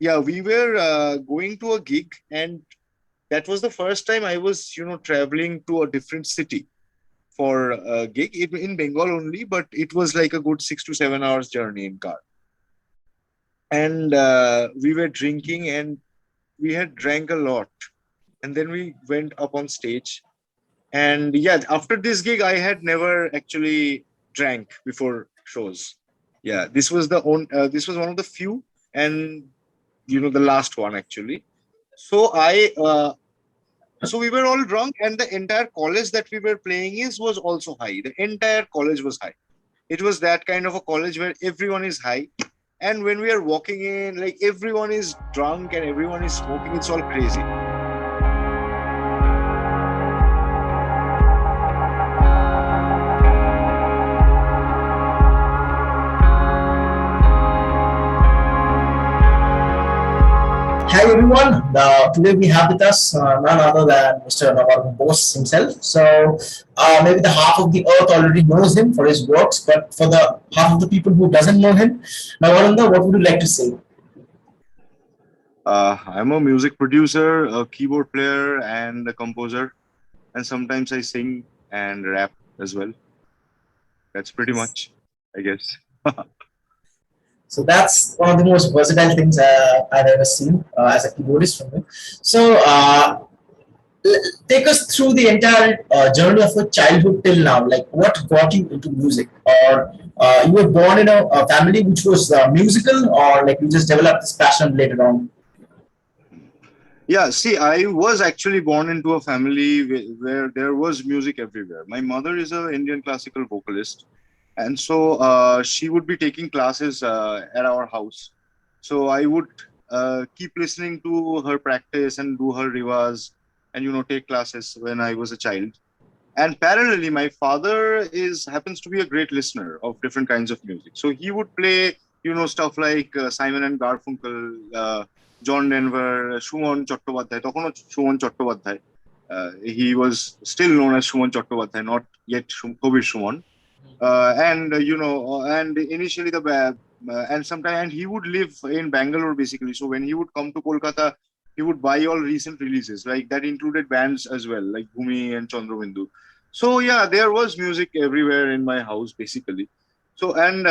Yeah, we were going to a gig, and that was the first time I was, traveling to a different city for a gig in Bengal only, but it was like a good 6 to 7 hours journey in car. And we were drinking, and we had drank a lot. And then we went up on stage. And yeah, after this gig, I had never actually drank before shows. Yeah, this was one of the few, and the last one actually. So so we were all drunk, and the entire college that we were playing is was also high. The entire college was high. It was that kind of a college where everyone is high, and when we are walking in, like everyone is drunk and everyone is smoking. It's all crazy. Hi everyone. Today we have with us none other than Mr. Nabarun Bose himself. So maybe the half of the earth already knows him for his works, but for the half of the people who doesn't know him, Nabarunda, what would you like to say? I'm a music producer, a keyboard player, and a composer, and sometimes I sing and rap as well. That's pretty much, I guess. So that's one of the most versatile things I've ever seen as a keyboardist from him. So take us through the entire journey of your childhood till now. Like, what got you into music, or you were born in a family which was musical, or like you just developed this passion later on? Yeah, see, I was actually born into a family where there was music everywhere. My mother is an Indian classical vocalist, and so she would be taking classes at our house. So I would keep listening to her practice and do her rivas, and take classes when I was a child. And parallelly, my father is happens to be a great listener of different kinds of music. So he would play, stuff like Simon and Garfunkel, John Denver, Shumon Chattopadhyay. তখনও Shumon Chattopadhyay. He was still known as Shumon Chattopadhyay, not yet Kobir Shumon. And initially and sometime, and he would live in Bangalore basically. So when he would come to Kolkata, he would buy all recent releases, like that included bands as well, like Bhumi and Chandrabindu. So yeah, there was music everywhere in my house basically. So, and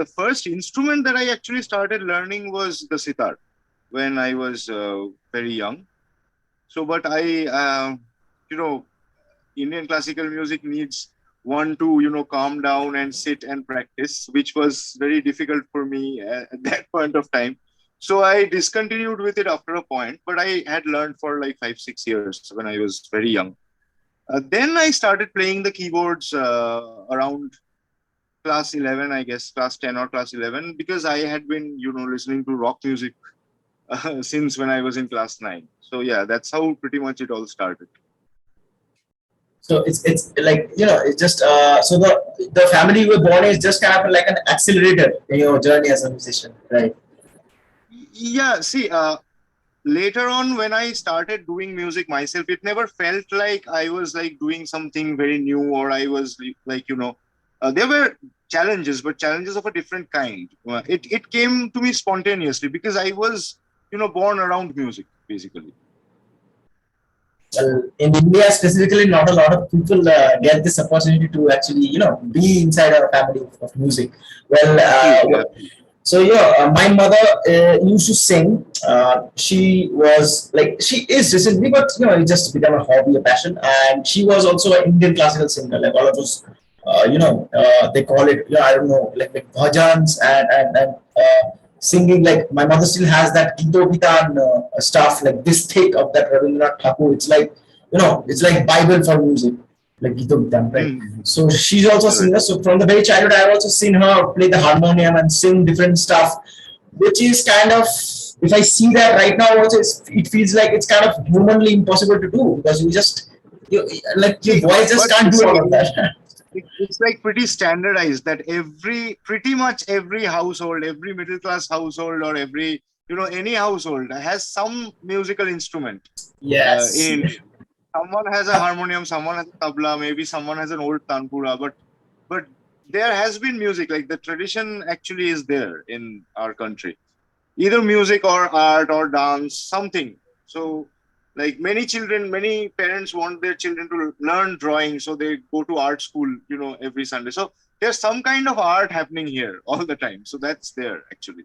the first instrument that I actually started learning was the sitar when I was very young. So, but you know, Indian classical music needs one to, calm down and sit and practice, which was very difficult for me at that point of time. So I discontinued with it after a point, but I had learned for like 5, 6 years when I was very young. Then I started playing the keyboards around class 11, I guess, class 10 or class 11, because I had been, listening to rock music since when I was in class 9. So yeah, that's how pretty much it all started. So it's like it's just so the family you were born is just kind of like an accelerator in your journey as a musician, right? Yeah, see, later on when I started doing music myself, it never felt like I was like doing something very new, or I was like, there were challenges, but challenges of a different kind. It came to me spontaneously because I was, born around music basically. Well, in India specifically, not a lot of people get this opportunity to actually be inside a family of music. Well, Absolutely, absolutely. so my mother used to sing. She was like she is recently, but it just became a hobby, a passion. And she was also an Indian classical singer, like all of those. They call it. I don't know, like bhajans and singing. Like my mother still has that Gito Bitan stuff, like this thick of that Rabindranath Thakur. It's like it's like Bible for music, like Gito Bitan, right? Mm-hmm. So she's also a Right. singer. So from the very childhood, I've also seen her play the harmonium and sing different stuff, which is kind of, if I see that right now, also it feels like it's kind of humanly impossible to do because you like your See, voice just but can't do see, all of that. it's like pretty standardized that pretty much every household, every middle class household, or every, any household has some musical instrument in Yes. India. Someone has a harmonium, someone has a tabla, maybe someone has an old tanpura, but there has been music. Like the tradition actually is there in our country. either music or art or dance, something. So, like many children, many parents want their children to learn drawing, so they go to art school, every Sunday. So there's some kind of art happening here all the time. So that's there actually.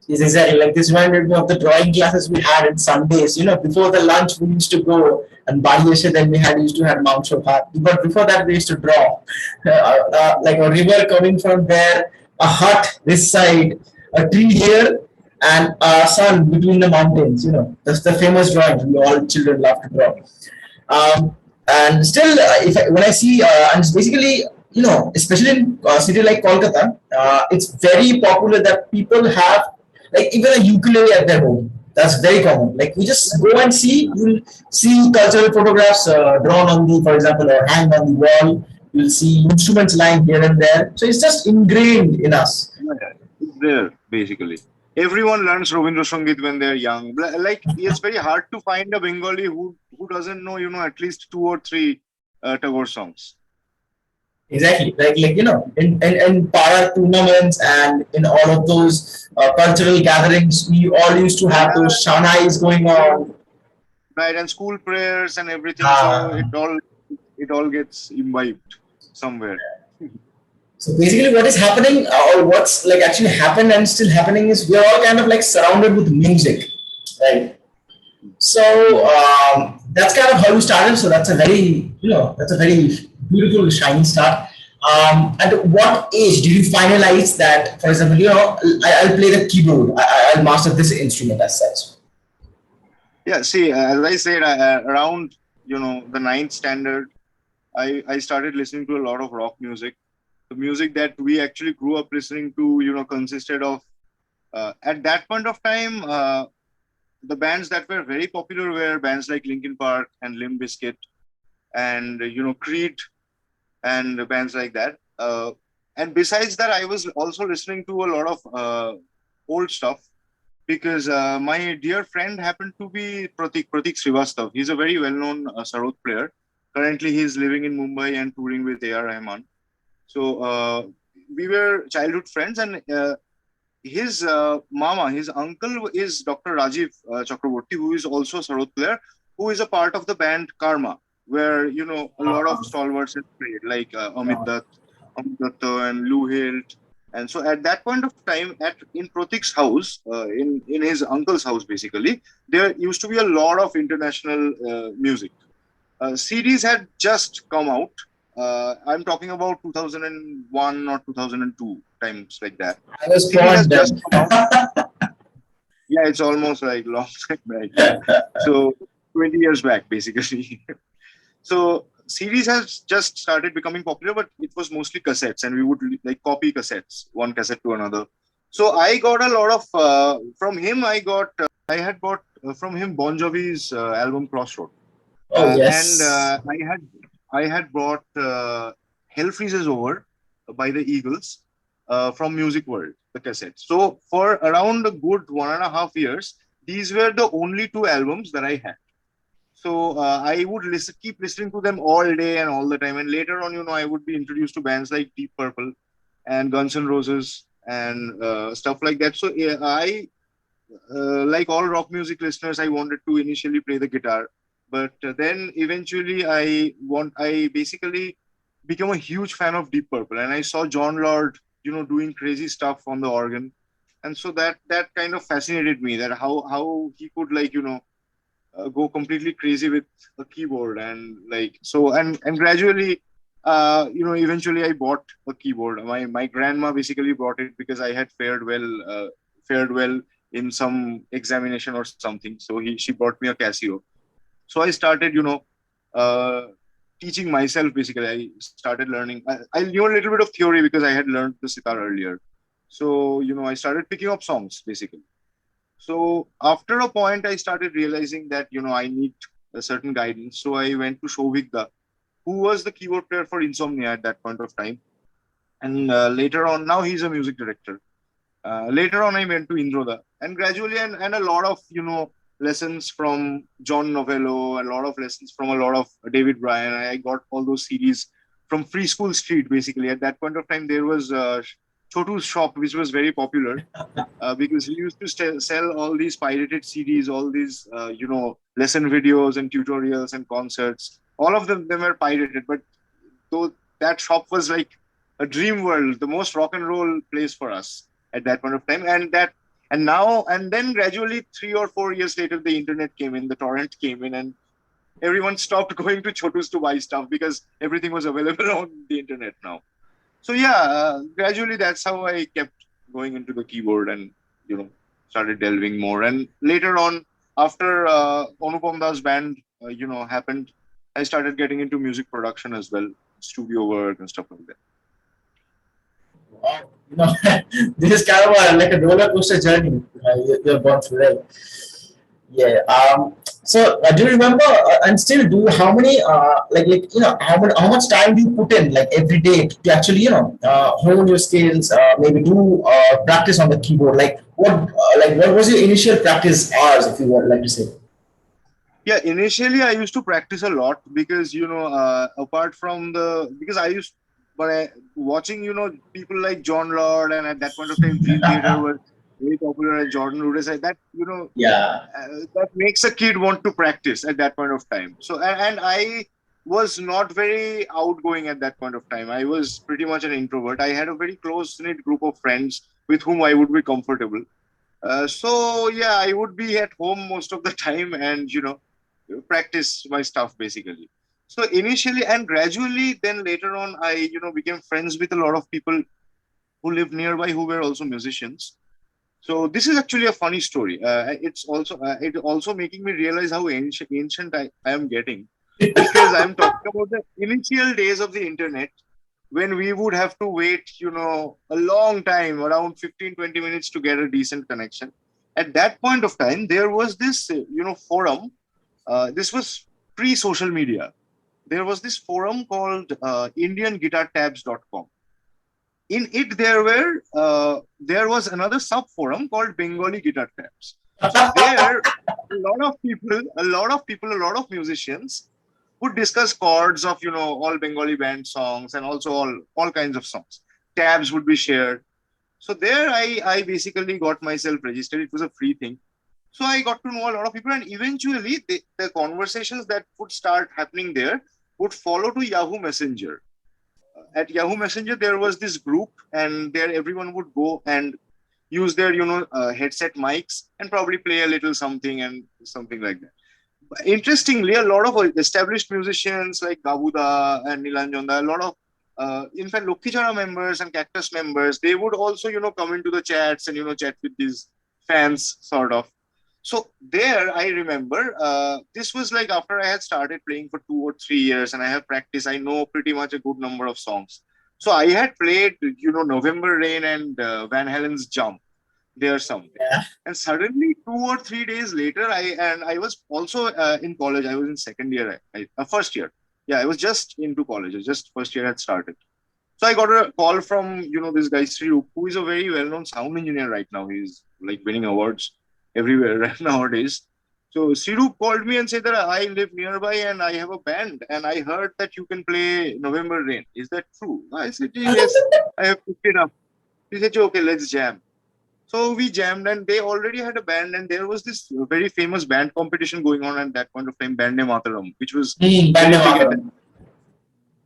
Yes, exactly. Like this reminded me of the drawing classes we had on Sundays. Before the lunch we used to go and Bangladesh, then we had used to have Mount Shobhat. But before that we used to draw, like a river coming from there, a hut this side, a tree here, and a sun between the mountains. That's the famous drawings we all children love to draw. And still, when I see, and it's basically, especially in a city like Kolkata, it's very popular that people have like even a ukulele at their home. That's very common. Like we just go and see, you'll see cultural photographs drawn on the, for example, or hanged on the wall. You'll see instruments lying here and there. So it's just ingrained in us. Yeah, it's there basically. Everyone learns Rabindra Sangeet when they're young. Like it's very hard to find a Bengali who doesn't know, at least two or three Tagore songs. Exactly, like in para tournaments and in all of those cultural gatherings, we all used to have Yeah, those shanais going on. right, and school prayers and everything. So Uh, it all gets imbibed somewhere. so basically, what is happening, or what's like actually happened and still happening, is we're all kind of like surrounded with music, right? So Mhm. that's kind of how we started. So that's a very beautiful, shiny start. At what age did you finalize that? For example, I'll play the keyboard. I'll master this instrument as such. Yeah, see, as I said, around the ninth standard, I started listening to a lot of rock music. The music that we actually grew up listening to, consisted of at that point of time. The bands that were very popular were bands like Linkin Park and Limp Bizkit and Creed and bands like that. And besides that, I was also listening to a lot of old stuff because my dear friend happened to be Pratik Srivastav. He's a very well-known sarod player. Currently, he's living in Mumbai and touring with A.R. Rahman. So we were childhood friends, and his mama, his uncle is Dr. Rajiv Chakraborty, who is also a sarod player, who is a part of the band Karma, where a lot of stalwarts have played, like Amit Datta, and Lou Hilt. And so at that point of time, at in Pratik's house, in his uncle's house, basically, there used to be a lot of international music. CDs had just come out. I'm talking about 2001 or 2002 times like that. I was CD has born just then. come out. Yeah, it's almost like long time back. Yeah, so 20 years back, basically. So CDs has just started becoming popular, but it was mostly cassettes, and we would like copy cassettes, one cassette to another. So I got a lot of from him. I had bought from him Bon Jovi's album Crossroad, Oh and yes. I had bought Hell Freezes Over by the Eagles from Music World, the cassette. So for around a good 1.5 years, these were the only two albums that I had. So I would keep listening to them all day and all the time. And later on, I would be introduced to bands like Deep Purple and Guns N' Roses and stuff like that. So I like all rock music listeners, I wanted to initially play the guitar, but then eventually I basically became a huge fan of Deep Purple, and I saw John Lord, doing crazy stuff on the organ, and so that kind of fascinated me, that how he could like go completely crazy with a keyboard, and like so and gradually eventually I bought a keyboard. My grandma basically bought it because I had fared well in some examination or something, so she bought me a Casio. So I started uh, teaching myself. Basically, I started learning. I knew a little bit of theory because I had learned the sitar earlier. So I started picking up songs basically. So after a point, I started realizing that I need a certain guidance. So I went to Shovik, who was the keyboard player for Insomnia at that point of time. And later on, now he's a music director. Later on, I went to Indroda, and gradually, and a lot of lessons from John Novello, a lot of lessons from a lot of David Bryan. I got all those CDs from Free School Street. Basically, at that point of time, there was Chotu's shop, which was very popular because he used to sell all these pirated CDs, all these lesson videos and tutorials and concerts. All of them were pirated, but though that shop was like a dream world, the most rock and roll place for us at that point of time. And then gradually 3 or 4 years later, the internet came in, the torrent came in, and everyone stopped going to Chotu's to buy stuff because everything was available on the internet now. So yeah, gradually that's how I kept going into the keyboard and you know started delving more. And later on, after Anupam Das band happened, I started getting into music production as well, studio work and stuff like that. Wow. This is kind of like a roller coaster journey you've gone through, right? Yeah. So do you remember and still do how many how much time do you put in like every day to actually hone your skills, maybe do practice on the keyboard? What was your initial practice hours, if you would like to say? Yeah, initially I used to practice a lot because apart from the because I used but watching people like John Lord, and at that point of time Dream Theater was very popular, and Jordan Rudess, that Yeah. that makes a kid want to practice at that point of time. So and I was not very outgoing at that point of time. I was pretty much an introvert. I had a very close knit group of friends with whom I would be comfortable. So yeah, I would be at home most of the time, and practice my stuff basically. So initially and gradually, then later on, I became friends with a lot of people who lived nearby who were also musicians. So this is actually a funny story. It also making me realize how ancient I am getting, because I'm talking about the initial days of the internet, when we would have to wait, a long time, around 15-20 minutes to get a decent connection. At that point of time, there was this, forum. This was pre-social media. There was this forum called IndianGuitarTabs.com. In it, there was another sub forum called Bengali Guitar Tabs. So there, a lot of musicians would discuss chords of all Bengali band songs, and also all kinds of songs. Tabs would be shared. So there, I basically got myself registered. It was a free thing. So I got to know a lot of people, and eventually the conversations that would start happening there would follow to Yahoo Messenger. At Yahoo Messenger, there was this group, and there everyone would go and use their headset mics and probably play a little something and something like that. Interestingly, a lot of established musicians like Gabuda and Nilanjanda, a lot of in fact Lokhichara members and Cactus members, they would also come into the chats and chat with these fans sort of. So there, I remember this was like after I had started playing for 2 or 3 years, and I have practiced. I know pretty much a good number of songs. So I had played, November Rain and Van Halen's Jump there somewhere. Yeah. And suddenly, 2 or 3 days later, I was also in college. I was in second year, first year. Yeah, I was just into college. Just first year had started. So I got a call from this guy Sri, who is a very well-known sound engineer right now. He's like winning awards everywhere nowadays. So Sirup called me and said that I live nearby and I have a band, and I heard that you can play November Rain. Is that true? I said, yes, I have picked it up. He said, okay, let's jam. So we jammed, and they already had a band, and there was this very famous band competition going on at that point of time, Bande Mataram, which was Band very big at that. Mataram.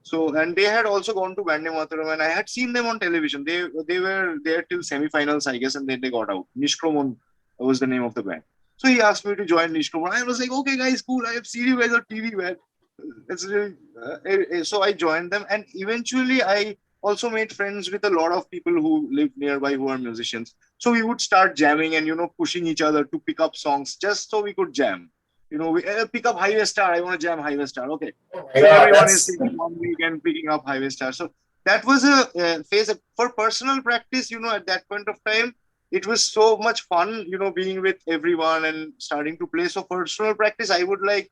So, and they had also gone to Bande Mataram, and I had seen them on television. They were there till semi-finals, I guess, and then they got out. Nishkromon was the name of the band. So he asked me to join Nishkromon. I was like, okay, guys, cool. I have seen you guys on TV, man. That's really, so I joined them, and eventually I also made friends with a lot of people who live nearby who are musicians. So we would start jamming and pushing each other to pick up songs just so we could jam. We pick up Highway Star. I want to jam Highway Star. Okay. Oh my So God, everyone is that's singing one week and picking up Highway Star. So that was a phase for personal practice. At that point of time, it was so much fun. Being with everyone and starting to play. So personal practice, I would like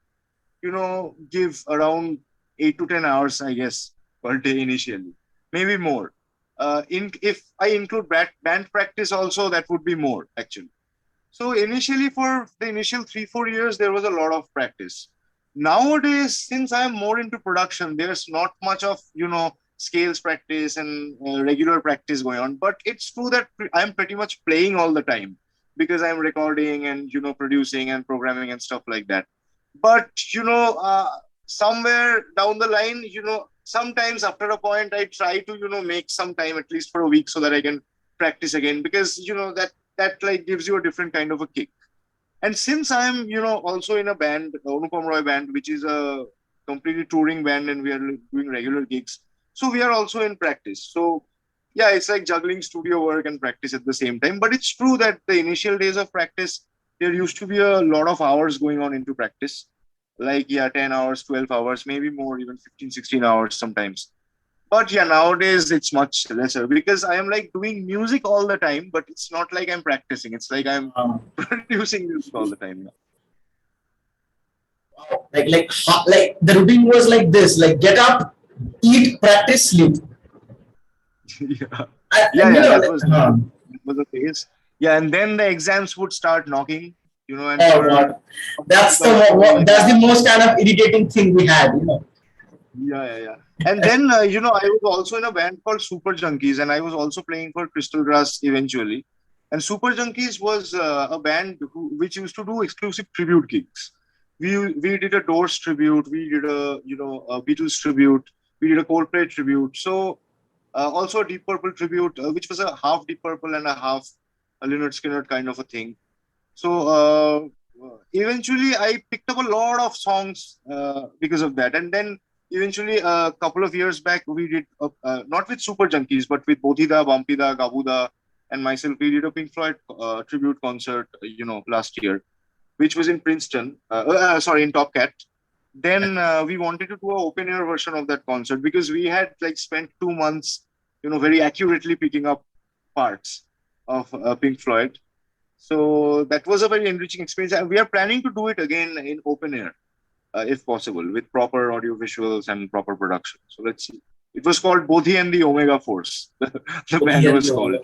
give around 8 to 10 hours, I guess, per day initially, maybe more. If I include band practice also, that would be more actually. So initially, for the initial 3-4 years, there was a lot of practice. Nowadays, since I'm more into production, there's not much of scales practice and regular practice going on. But it's true that I'm pretty much playing all the time because I'm recording and producing and programming and stuff like that. But somewhere down the line, sometimes after a point, I try to make some time at least for a week so that I can practice again, because that like gives you a different kind of a kick. And since I'm, also in a band, Anupam Roy Band, which is a completely touring band, and we are doing regular gigs, so we are also in practice. So yeah, it's like juggling studio work and practice at the same time. But it's true that the initial days of practice, there used to be a lot of hours going on into practice, like, yeah, 10 hours, 12 hours, maybe more, even 15, 16 hours sometimes. But yeah, nowadays it's much lesser because I am like doing music all the time, but it's not like I'm practicing. It's like I'm producing music all the time now. like the routine was like this: like get up, eat, practice, sleep. Yeah. Yeah, And yeah, that was the case. Yeah, and then the exams would start knocking, and oh for god, a month or that's the so. most kind of irritating thing we had. Yeah, yeah, yeah. And then, I was also in a band called Super Junkies, and I was also playing for Crystal Grass eventually. And Super Junkies was a band which used to do exclusive tribute gigs. We did a Doors tribute, we did a Beatles tribute, we did a Coldplay tribute. So also a Deep Purple tribute, which was a half Deep Purple and a half a Leonard Skinner kind of a thing. So eventually, I picked up a lot of songs because of that. And then eventually, a couple of years back, we did not with Super Junkies, but with Bodhida, Vampida, Gabuda, and myself. We did a Pink Floyd tribute concert, last year, which was in Princeton. Sorry, in Top Cat. Then we wanted to do an open air version of that concert because we had like spent 2 months, very accurately picking up parts of Pink Floyd. So that was a very enriching experience. And we are planning to do it again in open air, if possible, with proper audio visuals and proper production. So let's see. It was called Bodhi and the Omega Force. The band was called.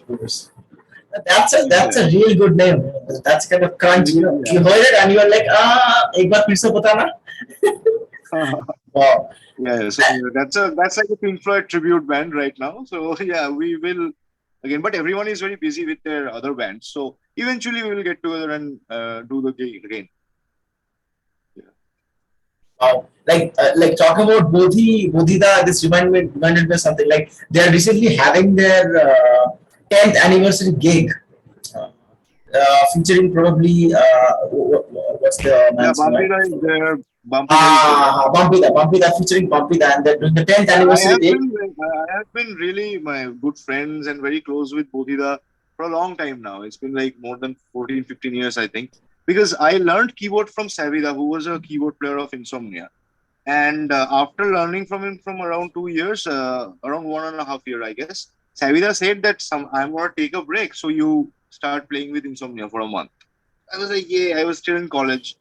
That's a Yeah. real good name. That's kind of crunch. Yeah. You heard it and you are like, एक बार फिर से बताना. Wow. Yeah. So that's like a Pink Floyd tribute band right now. So yeah, we will again, but everyone is very busy with their other bands. So eventually we will get together and do the gig again. Yeah. Wow. Like talking about Bodhida, this reminded me of something. Like they are recently having their 10th anniversary gig, featuring probably what's the Yeah, man's name? Vampira is there. Vampira is there. Bumpida, featuring Bumpida, and they're doing the 10th Yeah, anniversary gig. I have been really my good friends and very close with Bodhida for a long time now. It's been like more than 14, 15 years, I think. Because I learned keyboard from Savida, who was a keyboard player of Insomnia. And after learning from him from around 2 years, around 1.5 year, I guess, Savida said that I'm gonna take a break, so you start playing with Insomnia for a month. I was like, yeah, I was still in college.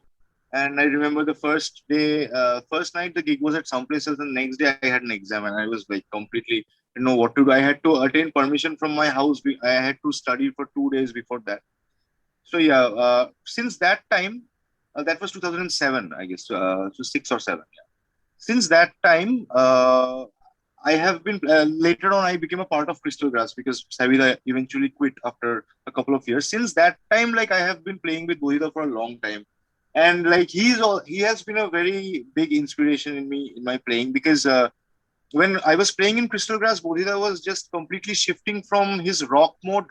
And I remember the first day, first night the gig was at some places, and next day I had an exam, and I was like completely didn't know what to do. I had to attain permission from my house. I had to study for 2 days before that. So yeah, since that time, that was 2007, I guess, so 6 or 7. Yeah. Since that time, I have been later on. I became a part of Crystal Grass because Savida eventually quit after a couple of years. Since that time, like I have been playing with Bodhida for a long time, and like he has been a very big inspiration in me in my playing because when I was playing in Crystal Grass, Bodhida was just completely shifting from his rock mode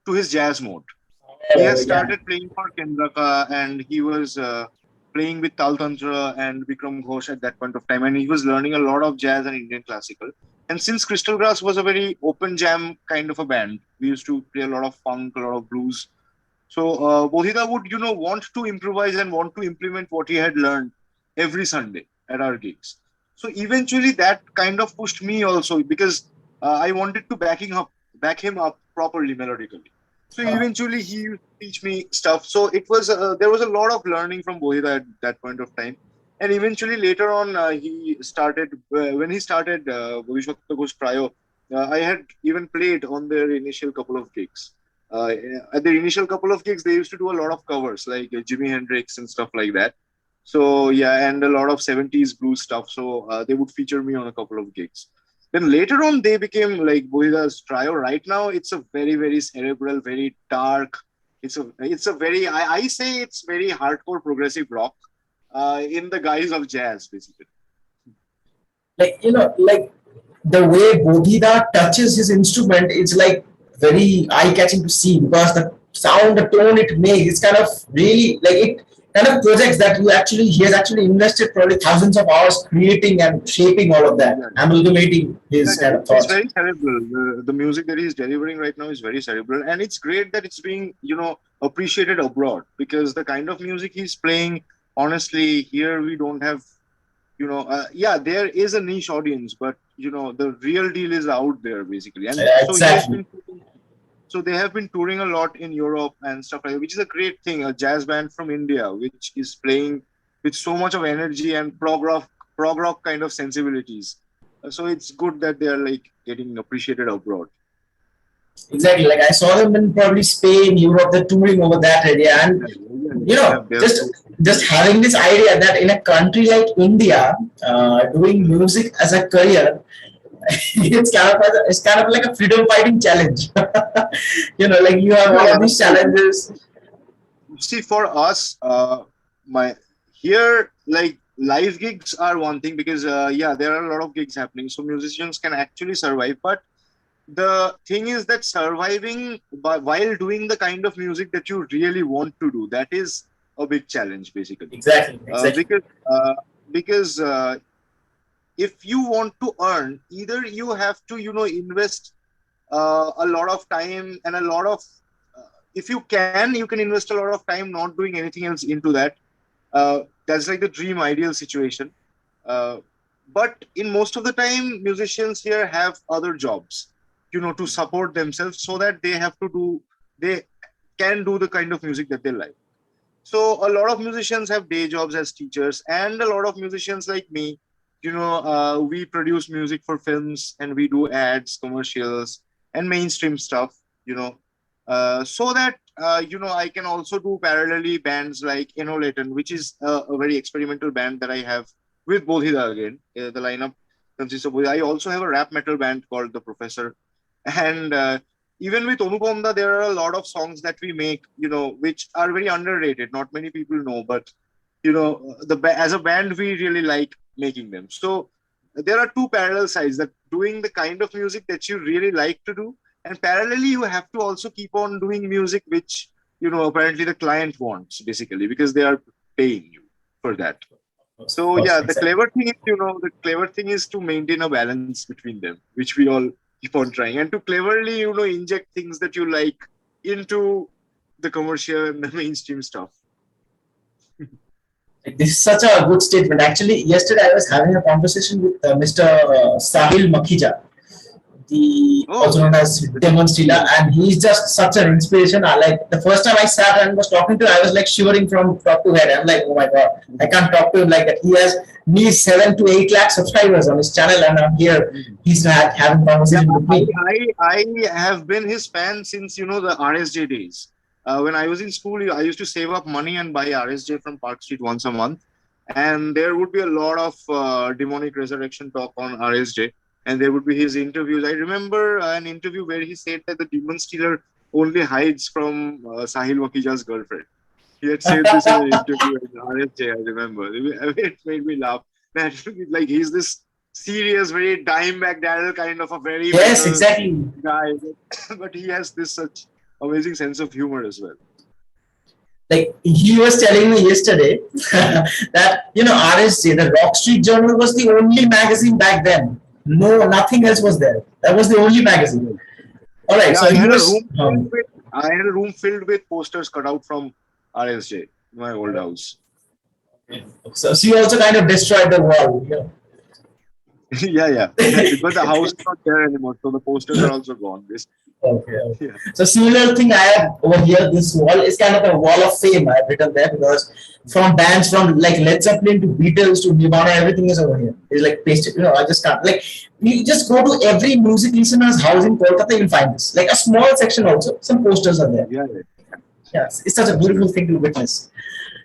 to his jazz mode. He has Oh, yeah. started playing for Kendraka, and he was playing with Tal Tantra and Vikram Ghosh at that point of time, and he was learning a lot of jazz and Indian classical. And since Crystal Grass was a very open jam kind of a band, we used to play a lot of funk, a lot of blues. So Bodhida would, want to improvise and want to implement what he had learned every Sunday at our gigs. So eventually that kind of pushed me also because I wanted to back him up properly melodically. So eventually he used to teach me stuff. So it was there was a lot of learning from Bodhida at that point of time. And eventually later on, he started when he started Bhavishwata Ghosh Trio. I had even played on their initial couple of gigs. Uh, at the initial couple of gigs, they used to do a lot of covers like Jimi Hendrix and stuff like that. So yeah, and a lot of 70s blues stuff. So they would feature me on a couple of gigs. Then later on, they became like Bohida's trio. Right now, it's a very, very cerebral, very dark. It's a very, I say it's very hardcore progressive rock in the guise of jazz, basically. Like like the way Bodhida touches his instrument, it's like very eye-catching to see because the sound, the tone it makes, it's kind of really like it kind of projects that he has actually invested probably thousands of hours creating and shaping all of that, Yeah. amalgamating his kind of It's thoughts. very cerebral. The music that he's delivering right now is very cerebral, and it's great that it's being appreciated abroad because the kind of music he's playing, honestly, here we don't have. Yeah, there is a niche audience, but the real deal is out there basically, and Yeah, so he has exactly. been. So they have been touring a lot in Europe and stuff like that, which is a great thing. A jazz band from India, which is playing with so much of energy and prog rock kind of sensibilities. So it's good that they are like getting appreciated abroad. Exactly. Like I saw them in probably Spain, Europe, they're touring over that area, and Yeah, yeah, yeah. They have just having this idea that in a country like India, doing music as a career, it's kind of like a freedom fighting challenge. Like you have all no, of these absolutely. challenges. See, for us, my here like live gigs are one thing because yeah, there are a lot of gigs happening, so musicians can actually survive. But the thing is that surviving while doing the kind of music that you really want to do, that is a big challenge basically. Exactly, uh, exactly. because uh, because if you want to earn, either you have to invest a lot of time and a lot of if you can invest a lot of time not doing anything else into that. That's like the dream ideal situation. uh, but in most of the time, musicians here have other jobs, to support themselves so that they can do the kind of music that they like. So a lot of musicians have day jobs as teachers, and a lot of musicians like me, we produce music for films and we do ads, commercials, and mainstream stuff. So that I can also do parallelly bands like Enolayton, which is a very experimental band that I have with Bodhida again. The lineup consists of Bodhida. I also have a rap metal band called The Professor, and even with Anupam, there are a lot of songs that we make, which are very underrated. Not many people know, but as a band, we really like making them. So there are two parallel sides: that doing the kind of music that you really like to do, and parallelly you have to also keep on doing music which apparently the client wants, basically, because they are paying you for that. Of So course, yeah, exactly. the clever thing is to maintain a balance between them, which we all keep on trying, and to cleverly, inject things that you like into the commercial and the mainstream stuff. This is such a good statement. Actually, yesterday I was having a conversation with Mr. Sahil Makhija, the Oh, also known yeah, as the Demon Demon Stealer, Stealer. and he's just such an inspiration. I like the first time I sat and was talking to him, I was like shivering from top to head. I'm like, oh my god, I can't talk to him like that. He has nearly 7 to 8 lakh subscribers on his channel, and I'm here. Mhm. He's having Yeah, conversation with me. I have been his fan since the RSJ days. When I was in school, I used to save up money and buy RSJ from Park Street once a month, and there would be a lot of demonic resurrection talk on RSJ, and there would be his interviews. I remember an interview where he said that the demon stealer only hides from Sahil Wakija's girlfriend. He had said this in an interview at RSJ. I remember. It made me laugh. That like he's this serious, very Dimebag Daryl kind of a very Yes, metal exactly. guy, but he has this such amazing sense of humor as well. Like he was telling me yesterday that RSJ, the Rock Street Journal, was the only magazine back then. No, nothing else was there. That was the only magazine. All right, Yeah, so he was. I had a room filled with posters cut out from RSJ in my old house. So you also kind of destroyed the wall. Yeah, yeah. But the house is not there anymore, so the posters are also gone. This, Okay. yeah. So similar thing I have over here. This wall is kind of a wall of fame. I've written there because from bands from like Led Zeppelin to Beatles to Nirvana, everything is over here. It's like pasted. I just can't like you just go to every music listener's house in Kolkata, you'll find this. Like a small section also. Some posters are there. Yeah, yeah. Yes, it's such a beautiful Absolutely. thing to witness.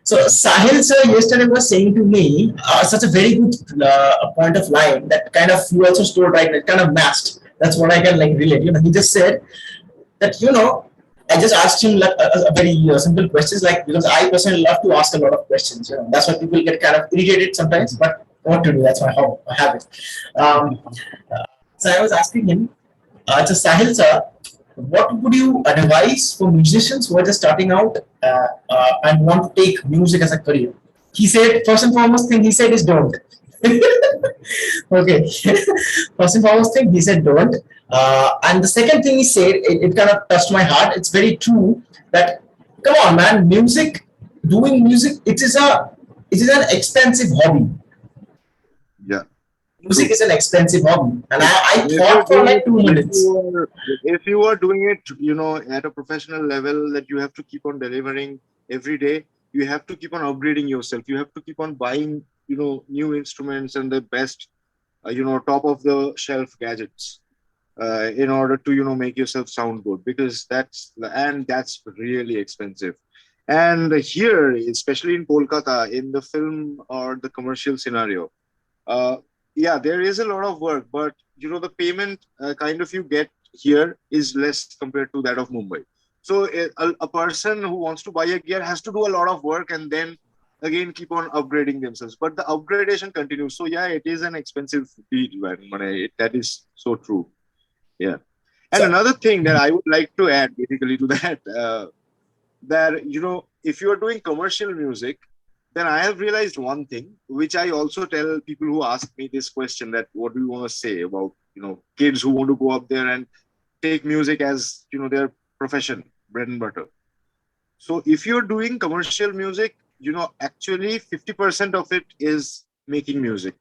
So Sahil sir yesterday was saying to me such a very good point of line that kind of you also stored right, that kind of matched. That's what I can like relate. You know, he just said that I just asked him like a very simple questions, like because I personally love to ask a lot of questions. You know, that's why people get kind of irritated sometimes, but what to do? That's my habit. Um, so I was asking him, so Sahil sir, what would you advise for musicians who are just starting out and want to take music as a career? He said, first and foremost thing he said is don't. Okay. First and foremost thing, he said don't. And the second thing he said, it kind of touched my heart. It's very true that, come on, man, doing music, it is an expensive hobby. Yeah, Music true. is an expensive hobby. And I If you're thought for doing like it, 2 minutes. if you are doing it, at a professional level, that you have to keep on delivering every day. You have to keep on upgrading yourself. You have to keep on buying, new instruments and the best, top of the shelf gadgets, in order to, make yourself sound good, because that's really expensive. And here, especially in Kolkata, in the film or the commercial scenario, uh, yeah, there is a lot of work, but the payment kind of you get here is less compared to that of Mumbai. So a person who wants to buy a gear has to do a lot of work and then again keep on upgrading themselves. But the upgradation continues. So yeah, it is an expensive deal, man. That is so true. Yeah. And So, another thing that I would like to add basically to that, that if you are doing commercial music, then I have realized one thing, which I also tell people who ask me this question, that what do you want to say about kids who want to go up there and take music as their profession, bread and butter. So if you're doing commercial music, actually 50% of it is making music.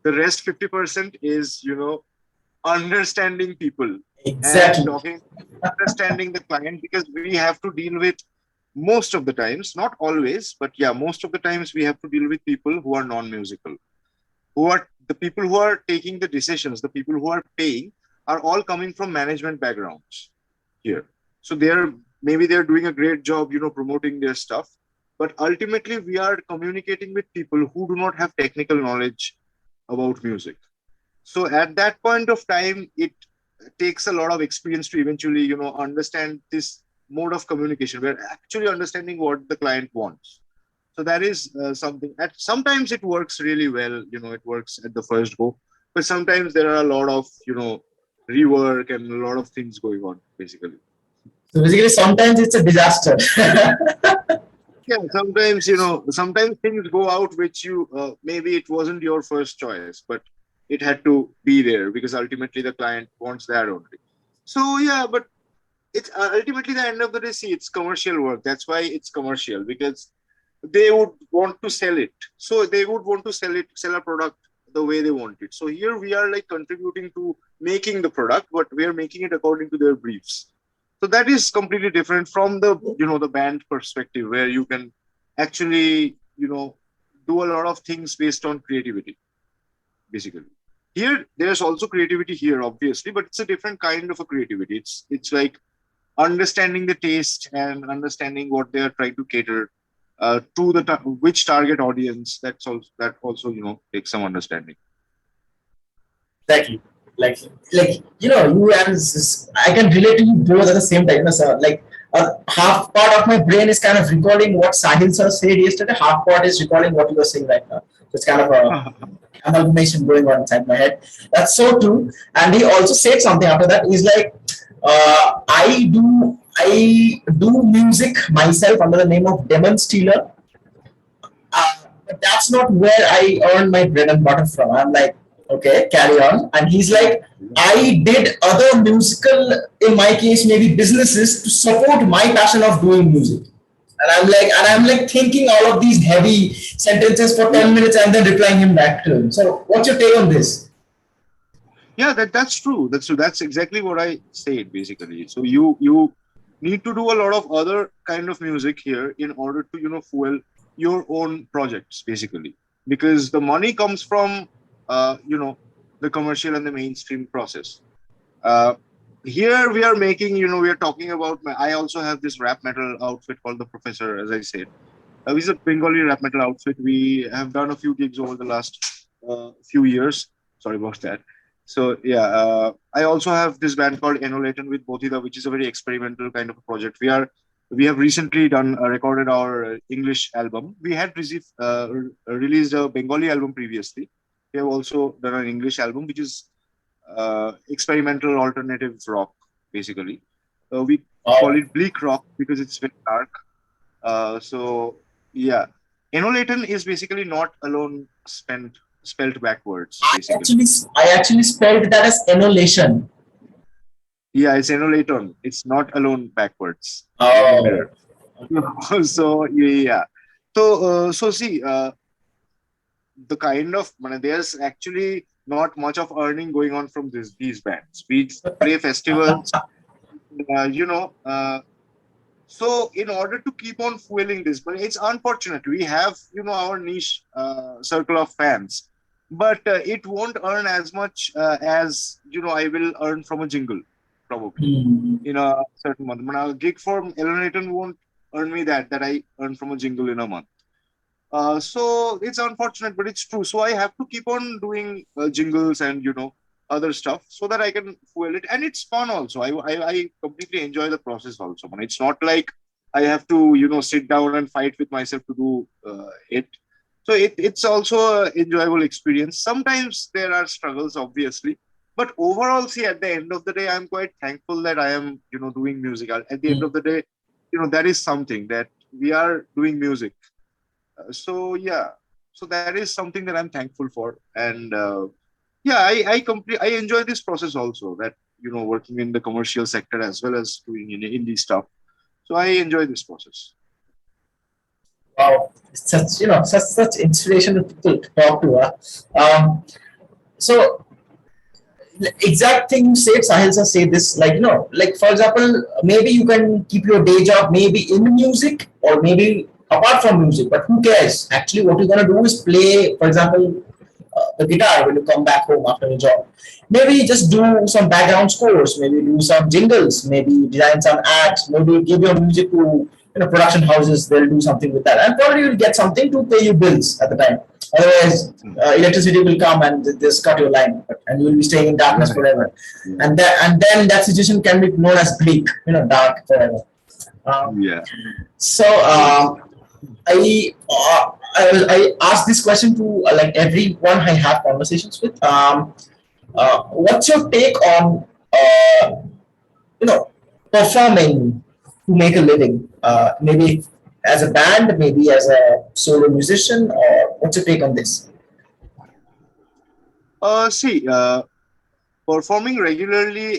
The rest 50% is understanding people and exactly. talking, understanding the client, because we have to deal with, most of the times, not always, but yeah, most of the times we have to deal with people who are non-musical, who are the people who are taking the decisions, the people who are paying are all coming from management backgrounds here. So they're doing a great job, promoting their stuff. But ultimately, we are communicating with people who do not have technical knowledge about music. So at that point of time, it takes a lot of experience to eventually, understand this mode of communication. We're actually understanding what the client wants. So that is something. Sometimes it works really well. It works at the first go, but sometimes there are a lot of rework and a lot of things going on. Basically, So basically, sometimes it's a disaster. yeah. Sometimes things go out which maybe it wasn't your first choice, but it had to be there because ultimately the client wants that only. So yeah, but it's ultimately the end of the day. See, it's commercial work. That's why it's commercial, because they would want to sell it. So they would want to sell a product the way they want it. So here we are like contributing to making the product, but we are making it according to their briefs. So that is completely different from the band perspective, where you can actually, do a lot of things based on creativity, basically. Here, there's also creativity here, obviously, but it's a different kind of a creativity. It's like understanding the taste and understanding what they are trying to cater to which target audience. That also takes some understanding. Exactly. You and I can relate to you both at the same time. Sir. Like half part of my brain is kind of recalling what Sahil sir said yesterday. Half part is recalling what you are saying right now. So it's kind of a amalgamation going on inside my head. That's so true. And he also said something after that. He's like, I do music myself under the name of Demon Stealer, but that's not where I earn my bread and butter from. I'm like, okay, carry on. And he's like, I did other musical, in my case, maybe businesses to support my passion of doing music. And I'm like thinking all of these heavy sentences for Yeah, 10 minutes and then replying him back to him. So, what's your take on this? yeah, that's true. That's exactly what I said basically. So you need to do a lot of other kind of music here in order to fuel your own projects, basically, because the money comes from uh, you know the commercial and the mainstream process. Uh, Here we are talking about. I also have this rap metal outfit called the Professor, as I said. Which is a Bengali rap metal outfit. We have done a few gigs over the last few years. Sorry about that. So yeah, I also have this band called Enolaton with Bothida, which is a very experimental kind of a project. We have recently done recorded our English album. We had released a Bengali album previously. We have also done an English album, which is experimental alternative rock, basically. We call Oh, it bleak rock because it's very dark. So yeah, Enolaton is basically not alone spelled backwards, I basically. actually, I actually spelled that as emulation. Yeah, it's Enolaton. It's not alone backwards, like the Oh, mirror. So yeah. So see, the kind of there's actually not much of earning going on from these bands. We play festivals, uh, you know. Uh, so in order to keep on fueling this, but it's unfortunate we have our niche circle of fans, but it won't earn as much as I will earn from a jingle probably hmm. in a certain month. But a gig from Elenaton won't earn me that I earn from a jingle in a month. So it's unfortunate, but it's true. So I have to keep on doing jingles and other stuff so that I can fuel it, and it's fun also. I completely enjoy the process also. But it's not like I have to sit down and fight with myself to do it. So it's also an enjoyable experience. Sometimes there are struggles, obviously, but overall, see, at the end of the day, I'm quite thankful that I am doing music. At the end of the day, that is something that we are doing music. So yeah, so that is something that I'm thankful for, and yeah, I enjoy this process also. That working in the commercial sector as well as doing indie stuff. So I enjoy this process. Wow, such such inspirational people to talk to. So exact thing you said, Sahil sir said this, like, like for example, maybe you can keep your day job maybe in music or maybe apart from music, but who cares? Actually, what you're gonna do is play, for example, the guitar when you come back home after your job. Maybe just do some background scores, maybe do some jingles, maybe design some ads, maybe give your music to production houses. They'll do something with that, and probably you'll get something to pay your bills at the time. Otherwise, Mm. electricity will come and just cut your line, and you will be staying in darkness Right. forever. Yeah. And then that situation can be known as bleak, dark forever. Um, Yeah. so I ask this question to like everyone I have conversations with. What's your take on you know performing to make a living? Maybe as a band, maybe as a solo musician, or what's your take on this? See, performing regularly,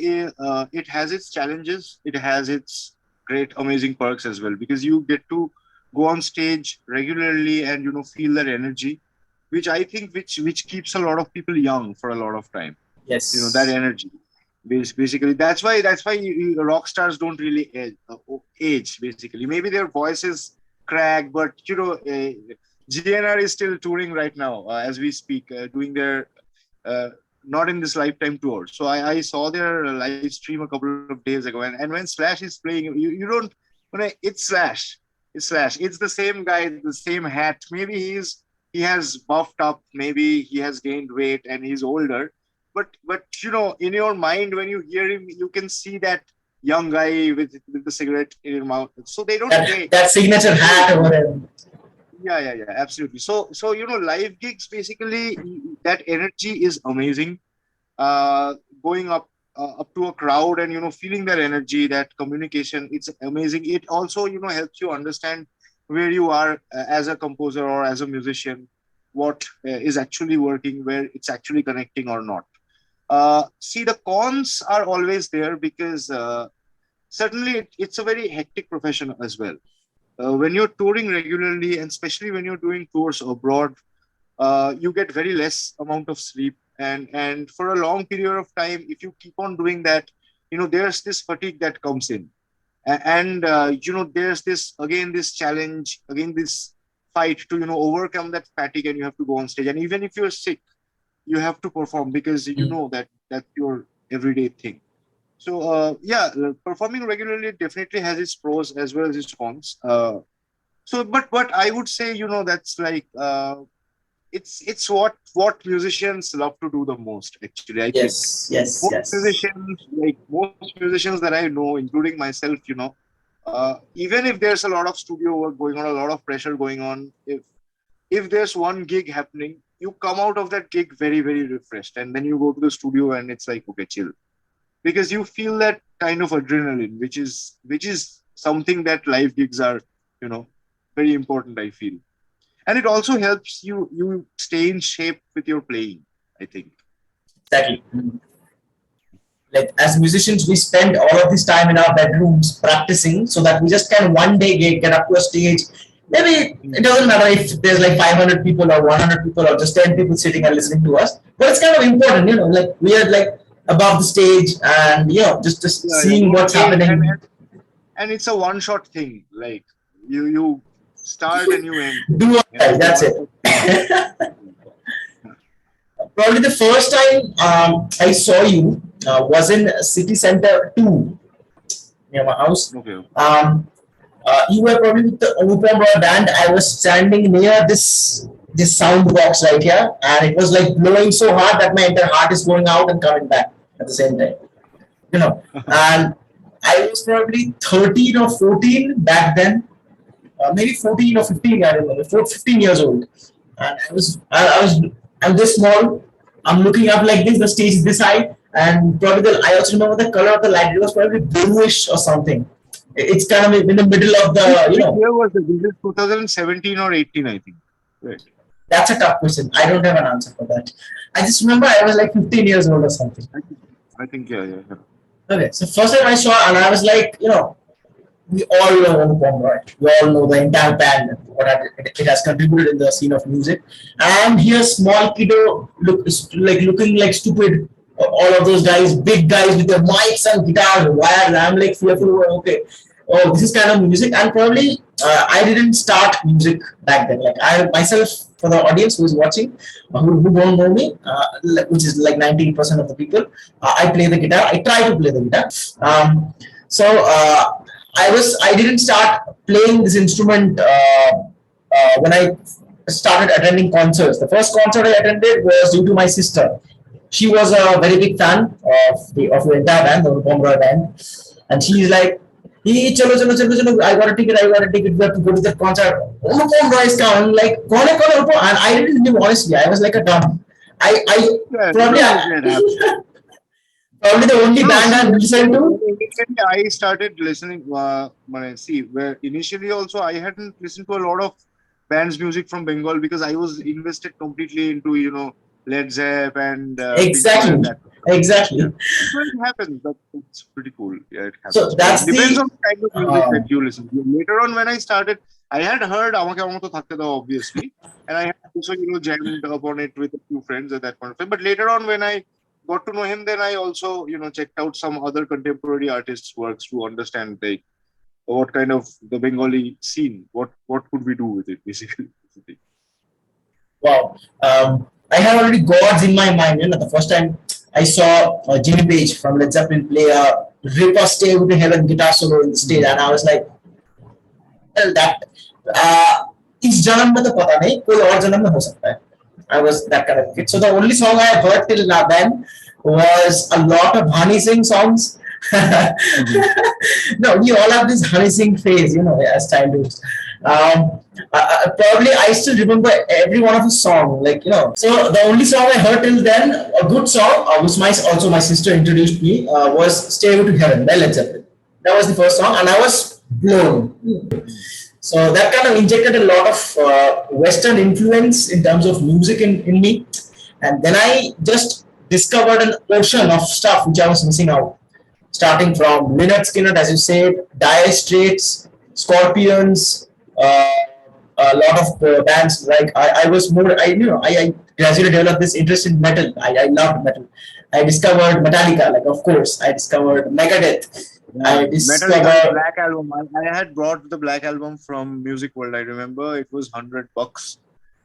it has its challenges. It has its great, amazing perks as well because you get to go on stage regularly and feel that energy, which I think which keeps a lot of people young for a lot of time. That Yes. energy. Basically, that's why rock stars don't really age. Basically, maybe their voices crack, but GNR is still touring right now as we speak, doing their uh, not in this lifetime tour. So I saw their live stream a couple of days ago, and when Slash is playing, you don't it's Slash, it's the same guy, the same hat. Maybe he has buffed up, maybe he has gained weight and he's older, but in your mind when you hear him, you can see that young guy with the cigarette in his mouth. So they don't That signature age. hat over him. Yeah, absolutely. So live gigs basically, that energy is amazing. Uh, Going up to a crowd and feeling that energy, that communication, it's amazing. It also helps you understand where you are as a composer or as a musician, what is actually working, where it's actually connecting or not. See, the cons are always there because certainly it's a very hectic profession as well. When you're touring regularly, and especially when you're doing tours abroad, you get very less amount of sleep, and for a long period of time, if you keep on doing that, there's this fatigue that comes in, and there's this challenge, again this fight to overcome that fatigue, and you have to go on stage, and even if you're sick, you have to perform because that that's your everyday thing. So yeah, performing regularly definitely has its pros as well as its cons. So, but I would say, that's like it's what musicians love to do the most. Actually, I think Yes, yes, yes. most musicians that I know, including myself, even if there's a lot of studio work going on, a lot of pressure going on, if there's one gig happening, you come out of that gig very, very refreshed, and then you go to the studio and it's like, okay, chill, because you feel that kind of adrenaline, which is something that live gigs are, you know, very important, I feel. And it also helps you stay in shape with your playing, I think. Exactly. Like as musicians, we spend all of this time in our bedrooms practicing so that we just can one day get up to a stage. Maybe it Mm. doesn't matter if there's like 500 people or 100 people or just 10 people sitting and listening to us, but it's kind of important, like we are like above the stage and just Yeah, yeah, seeing no what's stage, and, happening. and and it's a one shot thing. Like you start and you end. Do or die, It's a that's one it. shot thing. Probably the first time I saw you was in City Center 2 near my house. Okay. You were probably with the Anupam Roy Band. I was standing near this sound box right here, and it was like blowing so hard that my entire heart is going out and coming back at the same time. And I was probably 13 or 14 back then, maybe 14 or 15. I don't know, 15 years old, and I'm this small. I'm looking up like this. The stage is this high, and probably I also remember the color of the light. It was probably bluish or something. It's kind of in the middle of Which the, which year was it? This is 2017 or 18, I think. Right. That's a tough question. I don't have an answer for that. I just remember I was like 15 years old or something. I think, I think yeah, yeah, yeah. Okay, so first time I saw, and I was like, we all know Anupam Roy. We all know the entire band, what it has contributed in the scene of music. And here, small kiddo looking like stupid. All of those guys, big guys with their mics and guitars, wired. I'm like fearful. Okay, oh, this is kind of music. And probably I didn't start music back then. Like I myself, for the audience who is watching, who don't know me, which is like 90% of the people, I play the guitar. I try to play the guitar. So I didn't start playing this instrument when I started attending concerts. The first concert I attended was due to my sister. She was a very big fan of the entire band, the Anupam Roy Band, and she's like, "Hey, chalo, chalo, chalo, chalo! I got a ticket. I got a ticket. We have to go to that concert. Anupam Roy is coming." I'm like, "Kaun hai, kaun hai, Anupam?" And I didn't know honestly. I was like a dumb. I Yeah, probably it happens. probably the only No, band see, I listened to. initially I started listening. Where initially also I hadn't listened to a lot of bands' music from Bengal because I was invested completely into Led Zepp and Pink Floyd and Exactly, that. Yeah, exactly. so it happens. That's pretty cool. Yeah, it So happens. But that's it depends the on the kind of music that you listen to. Later on, when I started, I had heard Amake Amato Thakte Da, obviously, and I had also jammed upon it with a few friends at that point of time. But later on, when I got to know him, then I also checked out some other contemporary artists' works to understand like what kind of the Bengali scene, what could we do with it, basically. wow. I had already gods in my mind. The first time I saw Jimmy Page from Led Zeppelin play a rip a Stay with the Heaven guitar solo in the stage, and I was like, well, that uh, इस जन्म में तो पता नहीं कोई और जन्म में हो सकता है. I was that kind of kid. So the only song I heard till now then was a lot of Honey Singh songs. Mm-hmm. No, we all have this Honey Singh phase, as childhood. Probably I still remember every one of his song, So the only song I heard till then, a good song, which my sister introduced me, was "Stairway to Heaven" by Led Zeppelin. That was the first song, and I was blown. So that kind of injected a lot of Western influence in terms of music in me. And then I just discovered an ocean of stuff which I was missing out. Starting from Lynyrd Skynyrd, as you said, Dire Straits, Scorpions, a lot of bands. Like I was more, I gradually developed this interest in metal. I loved metal. I discovered Metallica, like of course. I discovered Megadeth. Yeah, I Metallica's discovered Black Album. I had brought the Black Album from Music World. I remember it was $100,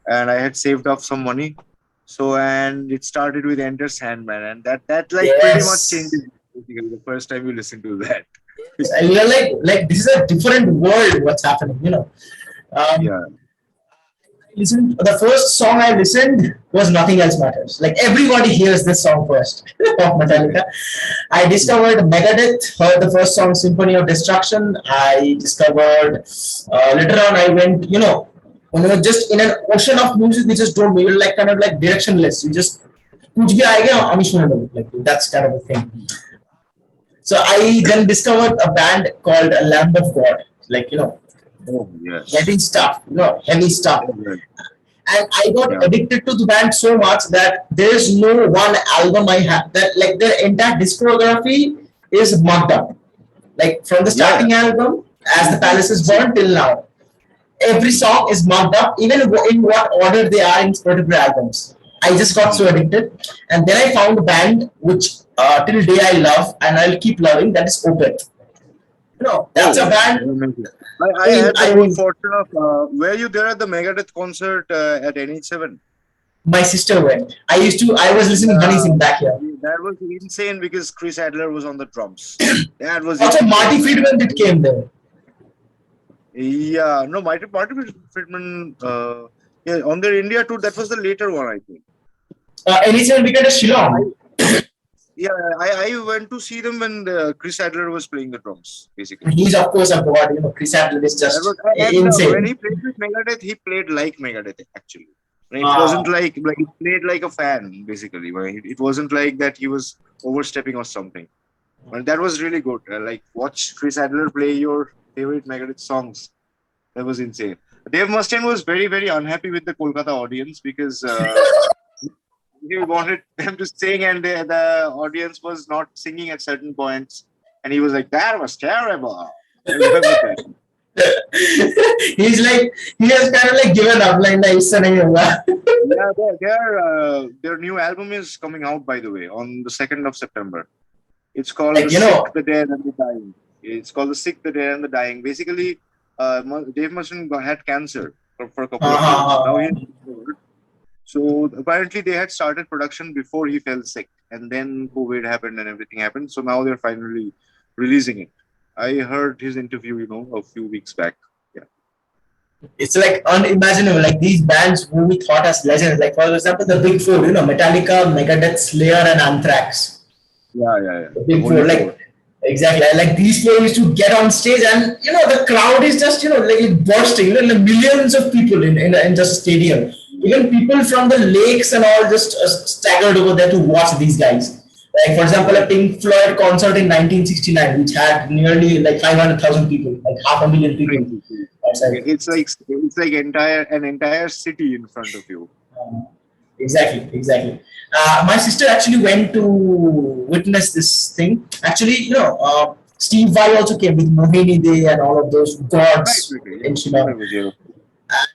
and I had saved up some money. So and it started with Enter Sandman, and that like pretty much yes. changes basically the first time you listen to that. And you're like this is a different world. What's happening? Um, Yeah. Listened the first song I listened was Nothing Else Matters. Like everybody hears this song first of Metallica. I discovered Megadeth, heard the first song Symphony of Destruction. I discovered later on I went, when you're just in an ocean of music, you just don't know. You're like kind of like directionless. You just कुछ भी आएगा हम ही सुनने लगो. Like that's kind of a thing. So I then discovered a band called Lamb of God. Like Oh, yes. heavy stuff, heavy stuff. Yeah. And I got Yeah. addicted to the band so much that there is no one album I have that like their entire discography is mugged up. Like from the Yeah. starting album, As the Palace is Burned till now, every song is mugged up, even in what order they are in particular albums. I just got so addicted, and then I found a band which till day I love and I'll keep loving. That is Opeth. That's a Oh, band. amazing. I I, had the I good mean, fortune of, were you there at the Megadeth concert at NH7? my sister went. I was listening Honey Sing back here. That was insane because Chris Adler was on the drums. That was Also, Marty insane, man. Friedman did came there. Yeah, no, Marty Friedman, yeah, on their India tour, that was the later one, I think. Anytime we get a Shillong. Yeah, I went to see them when Chris Adler was playing the drums, basically. He's of course a god. Chris Adler is just insane. When he played with Megadeth, he played like Megadeth, actually. It wasn't like he played like a fan, basically. It wasn't like that he was overstepping or something. But that was really good. Like, watch Chris Adler play your favorite Megadeth songs. That was insane. Dave Mustaine was very, very unhappy with the Kolkata audience because he wanted them to sing and the audience was not singing at certain points. And he was like, that was terrible. I remember that. He's like, he has kind of like given up, like, nice. Yeah, their new album is coming out, by the way, on the 2nd of September. It's called Like, The Sick, the Dead, and the Dying. It's called The Sick, the Dead, and the Dying. Basically, Dave Mustaine had cancer for a couple of years. Now he's recovered. So apparently they had started production before he fell sick, and then COVID happened and everything happened. So now they're finally releasing it. I heard his interview, a few weeks back. Yeah. It's like unimaginable. Like these bands who we thought as legends, like for example, the Big Four, Metallica, Megadeth, Slayer, and Anthrax. Yeah. The Big Four, like exactly. Like these four used to get on stage, and the crowd is just like bursting. Like millions of people in just a stadium. Even people from the lakes and all just staggered over there to watch these guys. Like for example, a Pink Floyd concert in 1969, which had nearly like 500,000 people, like 500,000 people. It's like an entire city in front of you. Exactly. My sister actually went to witness this thing. Actually, Steve Vai also came with Mohini Day and all of those gods in Shillong.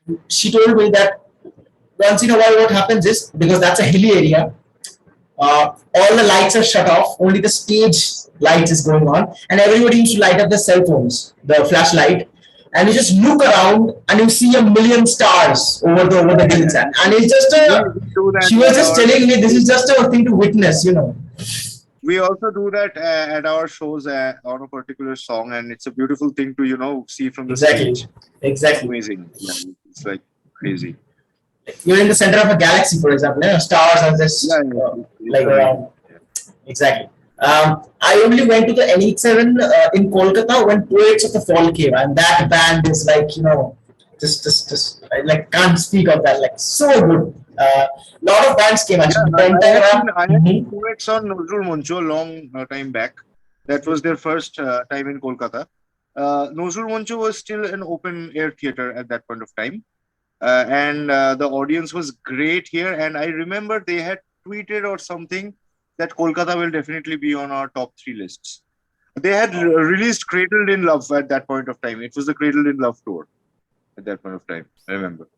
And she told me that once in a while, what happens is because that's a hilly area, all the lights are shut off. Only the stage lights is going on, and everybody used to light up their cell phones, the flashlight, and you just look around and you see a million stars over the hills. And it's just she was just telling me this is just a thing to witness. We also do that at our shows on a particular song, and it's a beautiful thing to see from the stage. Exactly. Amazing. Yeah, it's like crazy. You're in the center of a galaxy, for example. Stars are just like around. Exactly. I only went to the NH7 in Kolkata when Poets of the Fall came, and that band is like just I like can't speak of that. Like so good. Lot of bands came actually. I had seen Poets on Nozrul Moncho a long time back. That was their first time in Kolkata. Nozrul Moncho was still an open air theater at that point of time. And the audience was great here. And I remember they had tweeted or something that Kolkata will definitely be on our top 3 lists. They had released Cradled in Love at that point of time. It was the Cradled in Love tour at that point of time. I remember.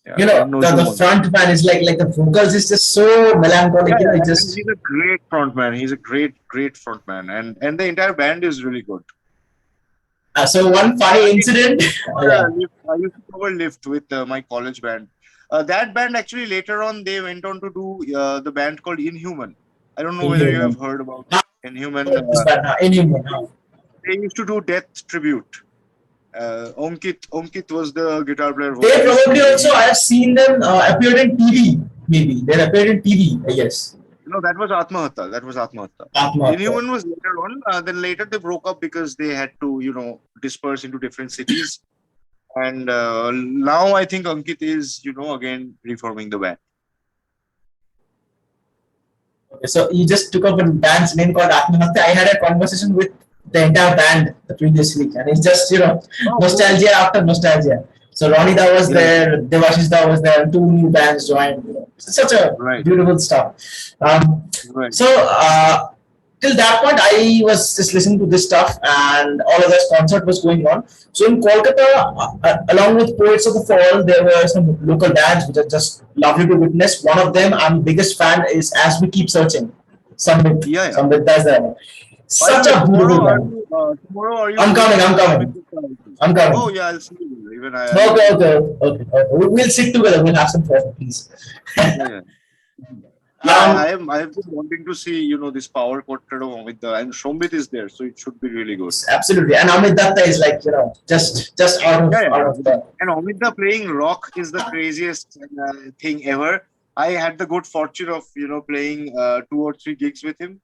Yeah, the front man is like the vocals is just so melancholic. Yeah, he's a great front man. He's a great front man. And the entire band is really good. So one funny incident. I used to cover Lift with my college band. That band actually later on they went on to do the band called Inhuman. I don't know whether you have heard about Inhuman. Inhuman. They used to do Death Tribute, Ankit was the guitar player They vocalist. probably also, I have seen them appeared in TV. Maybe they appeared in TV. I guess. No, that was Atmahatta. That was Atmahatta. Atmahatma. Inhuman was later on. Then later they broke up because they had to, disperse into different cities. And now I think Ankit is, again reforming the band. Okay, so you just took up a band's name called Atmahatma. I had a conversation with the entire band the previous week, and it's just Oh, cool. nostalgia after nostalgia. So Ronnie Da was Yeah, there, Devashish Da was there, two new bands joined. It's such a right, beautiful stuff. Um, right. so till that point, I was just listening to this stuff, and all of this concert was going on. So in Kolkata, along with Poets of the Fall, there were some local bands which are just lovely to witness. One of them, I'm biggest fan, is As We Keep Searching. Samvit, Yeah, yeah. Samvit, that's the By the such way, a beautiful band. tomorrow are you I'm going coming, to I'm Amit coming, Gupta also? I'm Oh coming. yeah, I'll see you. Even I'll Okay, be. okay, okay, okay. We'll sit together. We'll have some coffee, please. Yeah, yeah. Yeah, I Um, am. I have been wanting to see, this power portrait of Amit, and Shombit is there, so it should be really good. absolutely. And Amit Datta is like just Yeah, yeah. out of the. And Amita playing rock is the craziest thing ever. I had the good fortune of playing 2 or 3 gigs with him.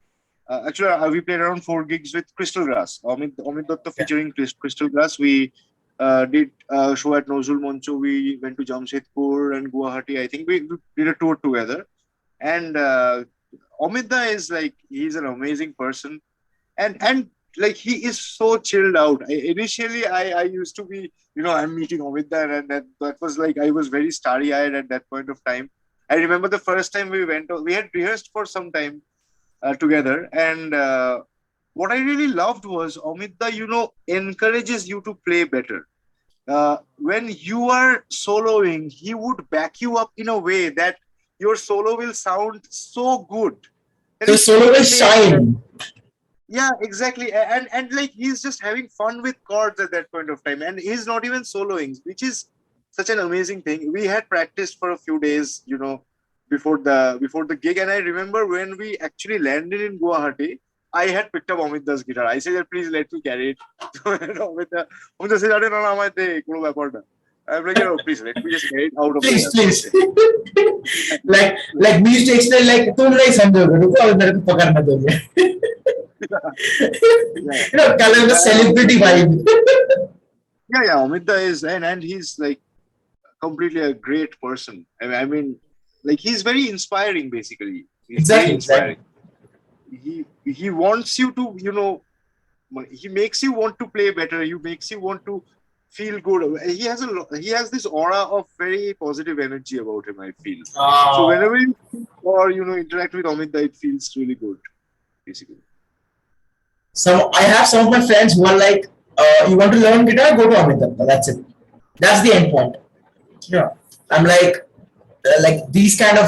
Actually, we played around 4 gigs with Crystal Grass. Amit Datta Yeah. featuring Crystal Grass. We did a show at Nozul Moncho. We went to Jamshedpur and Guwahati. I think we did a tour together. And Amita is like, he's an amazing person, and like he is so chilled out. Initially, I used to be, I'm meeting Amita, and that was like I was very starry eyed at that point of time. I remember the first time we went, we had rehearsed for some time together, and what I really loved was Amita, encourages you to play better. When you are soloing, he would back you up in a way that your solo will sound so good that So you solo keep will playing. shine. Yeah, exactly. And like he's just having fun with chords at that point of time, and he's not even soloing, which is such an amazing thing. We had practiced for a few days, before the gig, and I remember when we actually landed in Guwahati, I had picked up Amit Das guitar. I said, "Please let me carry it." And Amit Das said, "No, no, no, কোনো ব্যাপার না." I'm like, please let me just carry it out of the Please, please. airport. like we used to explain like तुम नहीं समझोगे रुको अभी मेरे को पकड़ने दोगे. Yeah. Kind of a celebrity vibe. Yeah, yeah. Amita is, and he's like completely a great person. I mean, like he's very inspiring. Basically, he's very Exactly, exactly. inspiring. He wants you to, he makes you want to play better. He makes you want to feel good. He has this aura of very positive energy about him. I feel so Uh, whenever you or interact with Amita, it feels really good. Basically, I have some of my friends who are like, you want to learn guitar, go to Amit Datta. That's it. That's the end point. Yeah. I'm like these kind of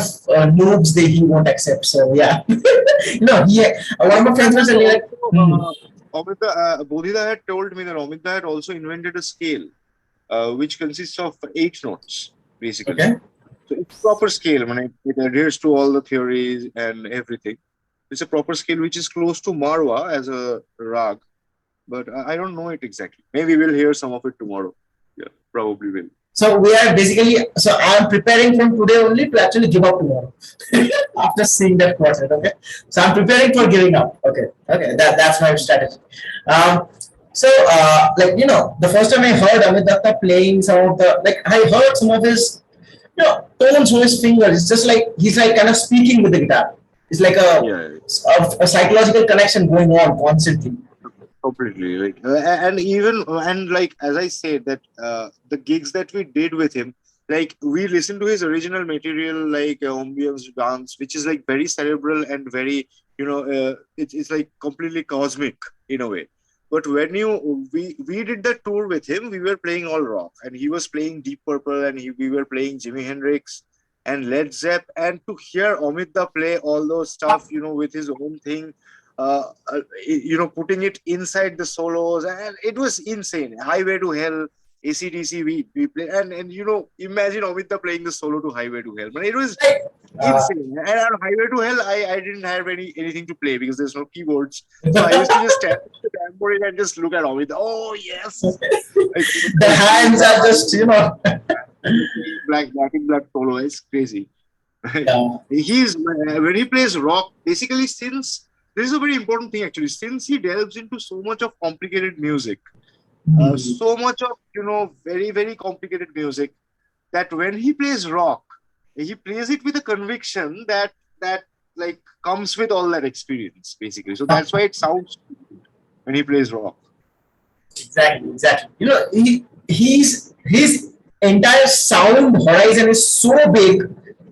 noobs they he won't accept. So yeah, one of my friends was telling like, also, Amita, Bodhida had told me that Amita had also invented a scale, which consists of 8 notes, basically. okay, So it's proper scale. When it adheres to all the theories and everything. It's a proper scale which is close to Marwa as a rag, but I don't know it exactly. Maybe we'll hear some of it tomorrow. Yeah, probably will. so we are basically so I am preparing from today only to actually give up tomorrow after seeing that concert. Okay, so I'm preparing for giving up. Okay, okay, that's my strategy. Um, so the first time I heard Amit Datta playing some of the like I heard some of his tones on his fingers. It's just like he's like kind of speaking with the guitar. It's like Yeah, a psychological connection going on constantly. completely. Like, and even and like as I said that the gigs that we did with him, like we listened to his original material, like Ambience Dance, which is like very cerebral and very, it's like completely cosmic in a way. But when we did the tour with him, we were playing all rock, and he was playing Deep Purple, and we were playing Jimi Hendrix and Led Zepp, and to hear Amita play all those stuff, with his own thing, putting it inside the solos, and it was insane. Highway to Hell, AC/DC we play, and imagine Amita playing the solo to Highway to Hell. But it was Like, uh, insane. And on Highway to Hell, I didn't have anything to play because there's no keyboards. So I used to just stand at the tambourine and just look at Amita. Oh yes, like the hands are just, black and black solo is crazy. Right? yeah. He's when he plays rock, basically since this is a very important thing actually. Since he delves into so much of complicated music, Mhm. so much of very very complicated music, that when he plays rock, he plays it with a conviction that like comes with all that experience basically. So that's why it sounds good when he plays rock. Exactly, exactly. His entire sound horizon is so big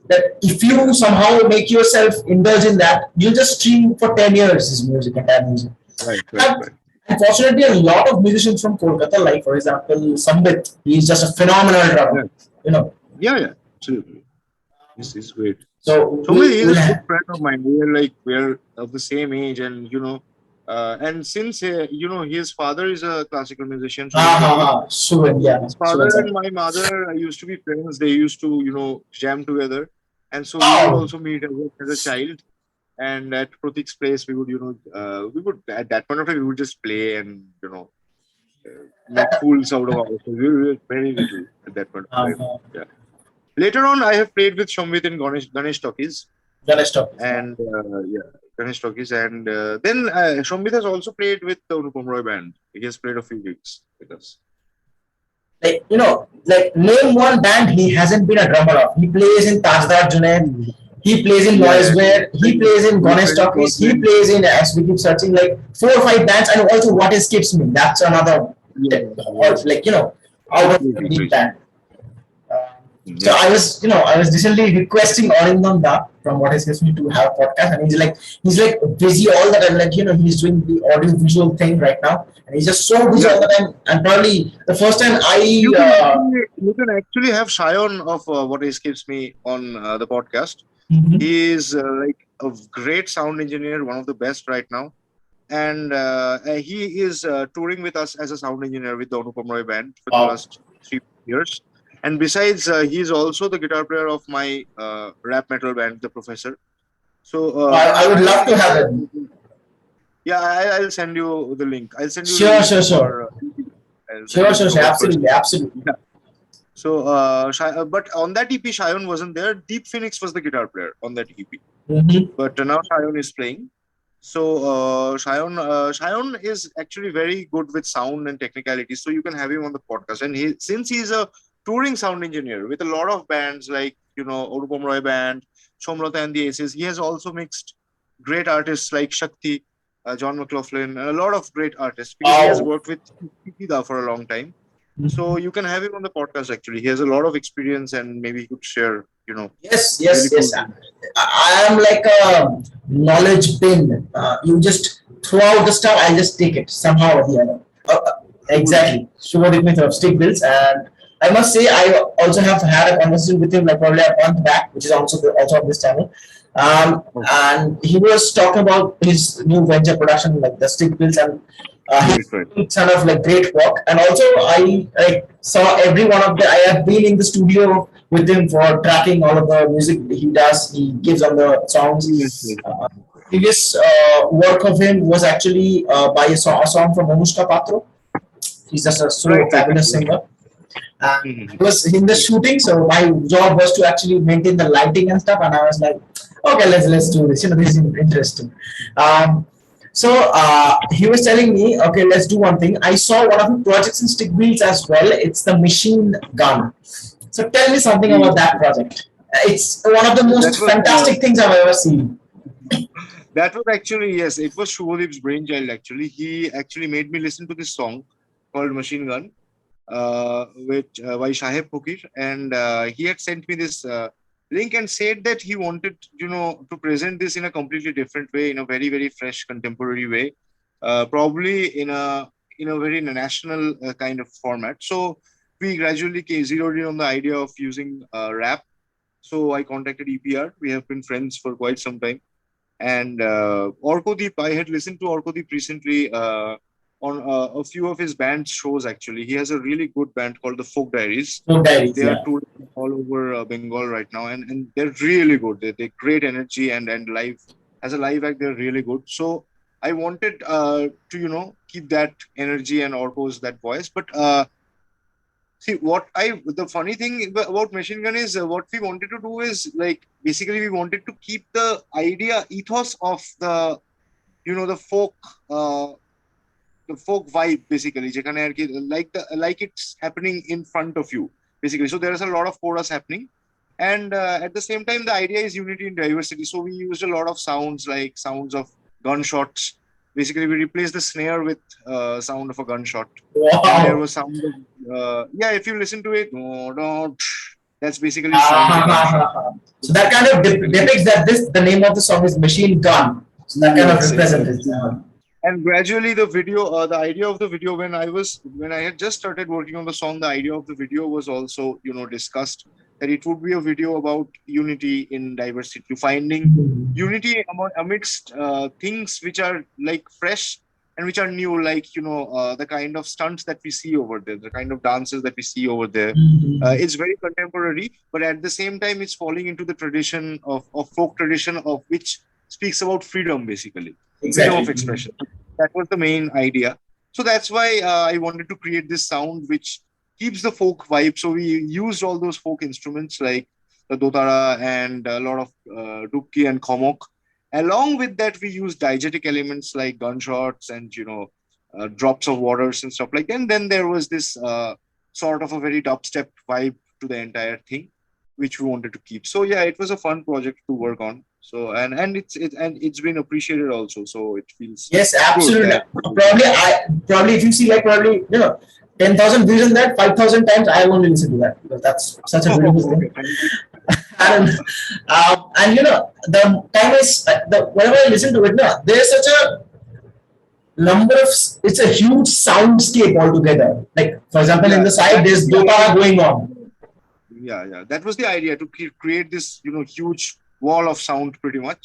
that if you somehow make yourself indulge in that, you'll just stream for 10 years his music, entire music. Right, right, And right. unfortunately, a lot of musicians from Kolkata, like for example, Sambit, he's just a phenomenal drummer. Yeah, You know, yeah, absolutely. He's great. so So maybe he's we'll a good friend of mine. We're of the same age, and and since his father is a classical musician, Shubhendra Roy. Suvan, yeah, His father Suvan sir. and my mother used to be friends. They used to jam together, and so we would Wow. also meet as a child. And at Pratik's place, we would we would at that point of time we would just play and make fools out of ourselves. We were very little at that point of time. Uh, Yeah. Later on, I have played with Shomvit in Ganesh Talkies, Ganesh topics. and Ganesh Talkies, and then Shomvit has also played with the Anupam Roy Band. He has played a few gigs with us. Like like name one band he hasn't been a drummer of. He plays in Tajdar Junaid, he plays in Yeah, yeah. Noiseware, he Very, plays in very, Ganesh very Talkies, he confident. plays in, as we keep searching, like 4 or 5 bands, and also What Escapes Me. That's another, Yeah, or yes, like out of the crazy, deep crazy. band. Uh, so Yeah, I was recently requesting Arindam Da from What Escapes Me to have podcast, and he's like busy all the time. Like he's doing the audio visual thing right now, and he's just so busy yeah. all the time. And probably the first time You can actually have Shayon of What Escapes Me on the podcast. mhm. He is like a great sound engineer, one of the best right now, and he is touring with us as a sound engineer with the Anupam Roy Band for the Wow. last 3 years. And besides, he is also the guitar player of my rap metal band, The Professor. So I would love Shayon to is have it. yeah, I'll send you the link. I'll send you the Sure, link sure, of sure. our I'll send you the link of our first Absolutely, EP. absolutely. Yeah. So, but on that EP, Shayon wasn't there. Deep Phoenix was the guitar player on that EP. Mm-hmm. But now Shayon is playing. So, Shayon is actually very good with sound and technicality. So you can have him on the podcast. And since he's a touring sound engineer with a lot of bands like Anupam Roy Band, Somlata and the Aces, he has also mixed great artists like Shakti, John McLaughlin, and a lot of great artists because he has Wow. worked with Pida for a long time. So you can have him on the podcast. Actually, he has a lot of experience, and maybe he could share, Yes, really yes, cool yes. things. I am like a knowledge bin. You just throw out the stuff, I just take it somehow or the other. Shubhodip. Exactly. Shubhodip with of stick bills, and I must say I also have had a conversation with him like probably a month back, which is also on this channel. Okay, And he was talking about his new venture production, like the stick bills, and he's right, right. doing kind of like great work. And also, I like saw every one of the. I have been in the studio with him for tracking all of the music he does. He gives on the Yes, songs. yes. Previous work of him was actually by a song from Anushka Patro. He's just a Right, so right, right. fabulous Yeah. singer. And Mhm. I was in the shooting, so my job was to actually maintain the lighting and stuff. And I was like, okay, let's do this. This is interesting. Um, he was telling me, okay, let's do one thing. I saw one of the projects in Stick Wheels as well. It's the machine gun. So tell me something about Yes, that yes. project. It's one of the That most was fantastic things I've ever seen. that was actually yes. It was Shubhodip's brainchild. Actually, he actually made me listen to this song called Machine Gun, which by Shaheb Fakir, and he had sent me this link and said that he wanted, to present this in a completely different way, in a very, very fresh, contemporary way, probably in a very national kind of format. So we gradually zeroed in on the idea of using rap. So I contacted EPR. We have been friends for quite some time. And Orkodeep, I had listened to Orkodeep recently. on a few of his band shows. Actually, he has a really good band called the Folk Diaries. So diaries, They are yeah. touring all over Bengal right now, and they're really good. They great energy, and live, as a live act, they're really good. So I wanted to keep that energy and Orko's that voice. But see, the funny thing about Machine Gun is, what we wanted to do is, like, basically we wanted to keep the idea ethos of the folk, uh, the folk vibe, basically, যেখানে আর কি, like it's happening in front of you, basically. So there is a lot of chorus happening, and at the same time the idea is unity in diversity. So we used a lot of sounds, like sounds of gunshots. Basically, we replaced the snare with sound of a gunshot. Then there Wow. was sound of, yeah, if you listen to it, that's basically sound of a gunshot. So that kind of depicts that the name of the song is Machine Gun. So that kind of Yes, represents exactly. it. And gradually the idea of the video, when I had just started working on the song, the idea of the video was also discussed, that it would be a video about unity in diversity, finding unity amidst things which are like fresh and which are new, like the kind of stunts that we see over there, the kind of dances that we see over there. It's very contemporary, but at the same time it's falling into the tradition of folk tradition, of which speaks about freedom, basically freedom of Exactly. expression. That was the main idea. So that's why I wanted to create this sound which keeps the folk vibe. So we used all those folk instruments like the dotara and a lot of dubki and khomok. Along with that, we used diegetic elements like gunshots and drops of waters and stuff like that. And then there was this sort of a very dubstep vibe to the entire thing, which we wanted to keep. So yeah, it was a fun project to work on. So and it's been appreciated also. So it feels Yes, good absolutely. that. Probably if you see like probably 10,000 views in that 5,000 times I only listen to that because that's such a beautiful Oh, okay, thing. thank you. And the time is whenever I listen to it, no, there's such a number of it's a huge soundscape altogether. Like for example, in Yeah, the side that was there's the dotara idea. going on. Yeah. That was the idea, to create this huge wall of sound, pretty much,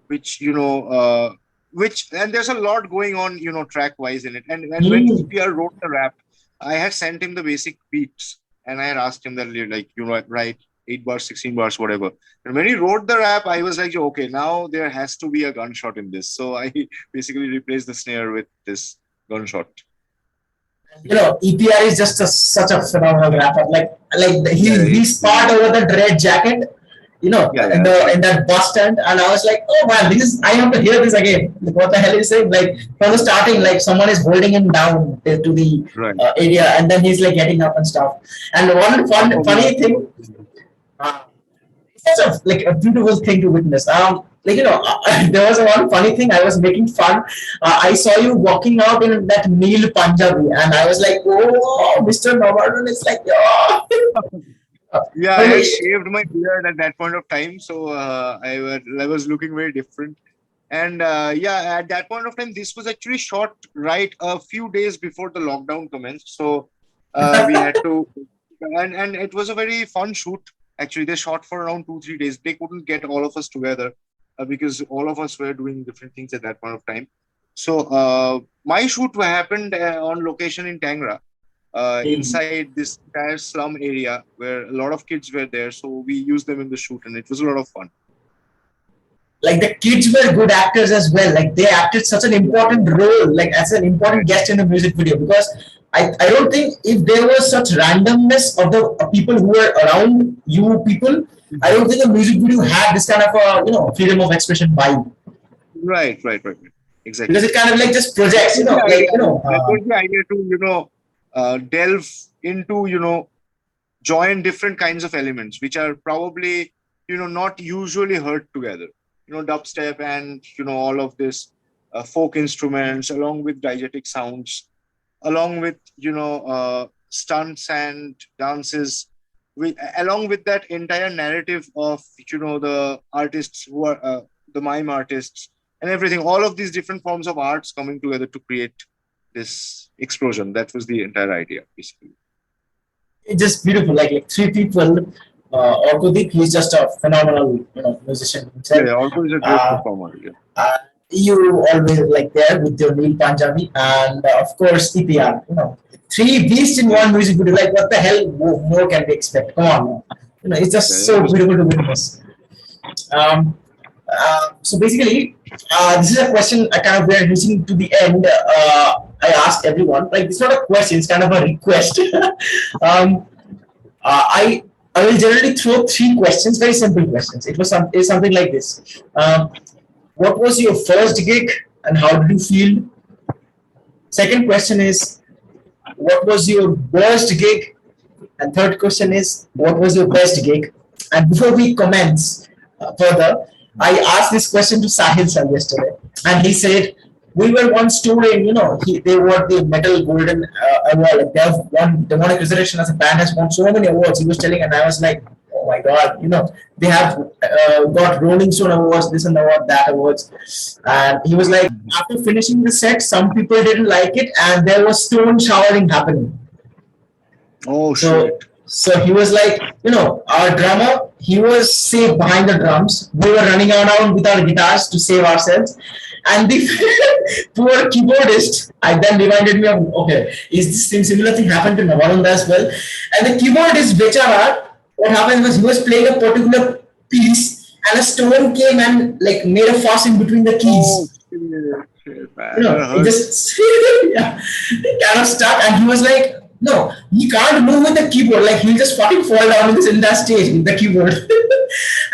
which and there's a lot going on, track wise in it. And when Mm. EPR wrote the rap, I had sent him the basic beats, and I had asked him that, like, write 8 bars, 16 bars, whatever. And when he wrote the rap, I was like, okay, now there has to be a gunshot in this. So I basically replaced the snare with this gunshot. EPR is just such a phenomenal rapper. Like Yeah, it's he's part over the red jacket, in yeah, the in absolutely. that bus stand, and I was like, oh man, this is I have to hear this again. Like, what the hell is saying? Like from the starting, like someone is holding him down to the Right. area, and then he's like getting up and stuff. And one funny thing, it's such a beautiful thing to witness. There was a one funny thing. I was making fun. I saw you walking out in that Neil Punjabi, and I was like, "Oh, Mr. Nabarun is like, oh." Yeah, I But had shaved my beard at that point of time, so I was looking very different. And yeah, at that point of time, this was actually shot right a few days before the lockdown commenced. So we had to, and it was a very fun shoot. Actually, they shot for around 2 3 days. They couldn't get all of us together because all of us were doing different things at that point of time. So my shoot happened on location in Tangra, inside this entire slum area where a lot of kids were there. So we used them in the shoot, and it was a lot of fun. like the kids were good actors as well. Like they acted such an important role, like as an important Right. guest in the music video. Because I don't think if there was such randomness of the people who were around you people, I don't think the music video had this kind of a freedom of expression vibe. Right. Because Exactly. it kind of like just projects, That was the idea. That uh, was the idea to, delve into, join different kinds of elements, which are probably, not usually heard together. Dubstep and, all of this folk instruments, along with diegetic sounds, along with, stunts and dances, along with that entire narrative of, the artists who are the mime artists and everything, all of these different forms of arts coming together to create this explosion. That was the entire idea, basically. it's just beautiful. Like three people. Orkudik, he's just a phenomenal musician Yeah, himself. Orko is a great Uh, performer. Yeah. you always like there with your Neil Punjabi and of course EPR. Three beasts in Yeah, one music video. Like what the hell more can we expect? Come on, man. It's just yeah, it so was. beautiful to witness. Um, so basically, this is a question I kind of we're reaching to the end. I ask everyone. Like it's not a question; it's kind of a request. um, I will generally throw three questions, very simple questions. It's something like this. What was your first gig and how did you feel? Second question is, what was your worst gig? And third question is, what was your best gig? And before we commence further, I asked this question to Sahil sir yesterday, and he said, we were once touring, they won the Metal Golden Award. Like they have won Demonic Resurrection as a band has won so many awards. He was telling, and I was like, oh my god, they have got Rolling Stone awards, this and award, that awards. And he was like, after finishing the set, some people didn't like it, and there was stone showering happening. Oh So shit. so he was like, our drummer, he was safe behind the drums. We were running around with our guitars to save ourselves. And the poor keyboardist, I then reminded me of, okay, is this similar thing happened to Nabarun as well? And the keyboardist, Bechara, what happened was he was playing a particular piece and a stone came and like made a fuss in between the Oh keys. shit, man. That It hurts. just yeah, it kind of stuck, and he was like, "No, he can't move with the keyboard. Like he'll just fucking fall down in this entire stage with the keyboard."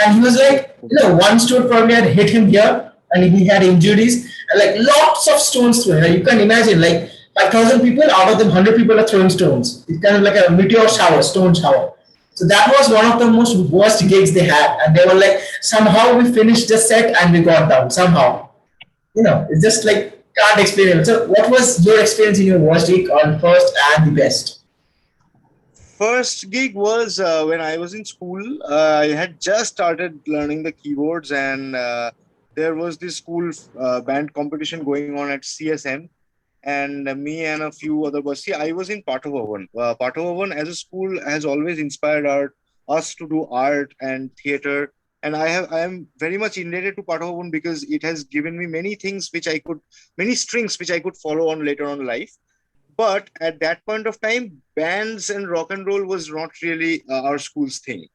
And he was like, one stone probably had hit him here, and he had injuries, and like lots of stones thrown. Like, you can imagine, like 5,000 people, out of them, 100 people are throwing stones. It's kind of like a meteor shower, stone shower. So that was one of the most worst gigs they had, and they were like, somehow we finished the set and we got down somehow. It's just like can't explain it. So, what was your experience in your worst week on first and the best? First gig was when I was in school. I had just started learning the keyboards, and there was this school band competition going on at CSM. And me and a few other boys. See, I was in Pathovan. Pathovan as a school has always inspired us to do art and theater. And I am very much indebted to Pathovan because it has given me many things many strings which I could follow on later on in life. But at that point of time, bands and rock and roll was not really our school's thing.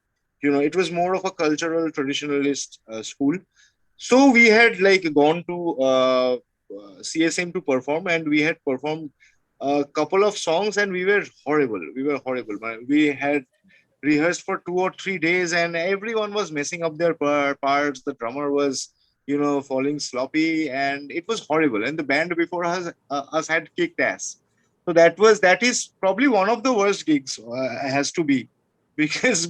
It was more of a cultural traditionalist school. So we had like gone to CSM to perform, and we had performed a couple of songs, and we were horrible. We were horrible. We had rehearsed for 2 or 3 days, and everyone was messing up their parts. The drummer was, falling sloppy, and it was horrible. And the band before us had kicked ass. So that is probably one of the worst gigs. Has to be because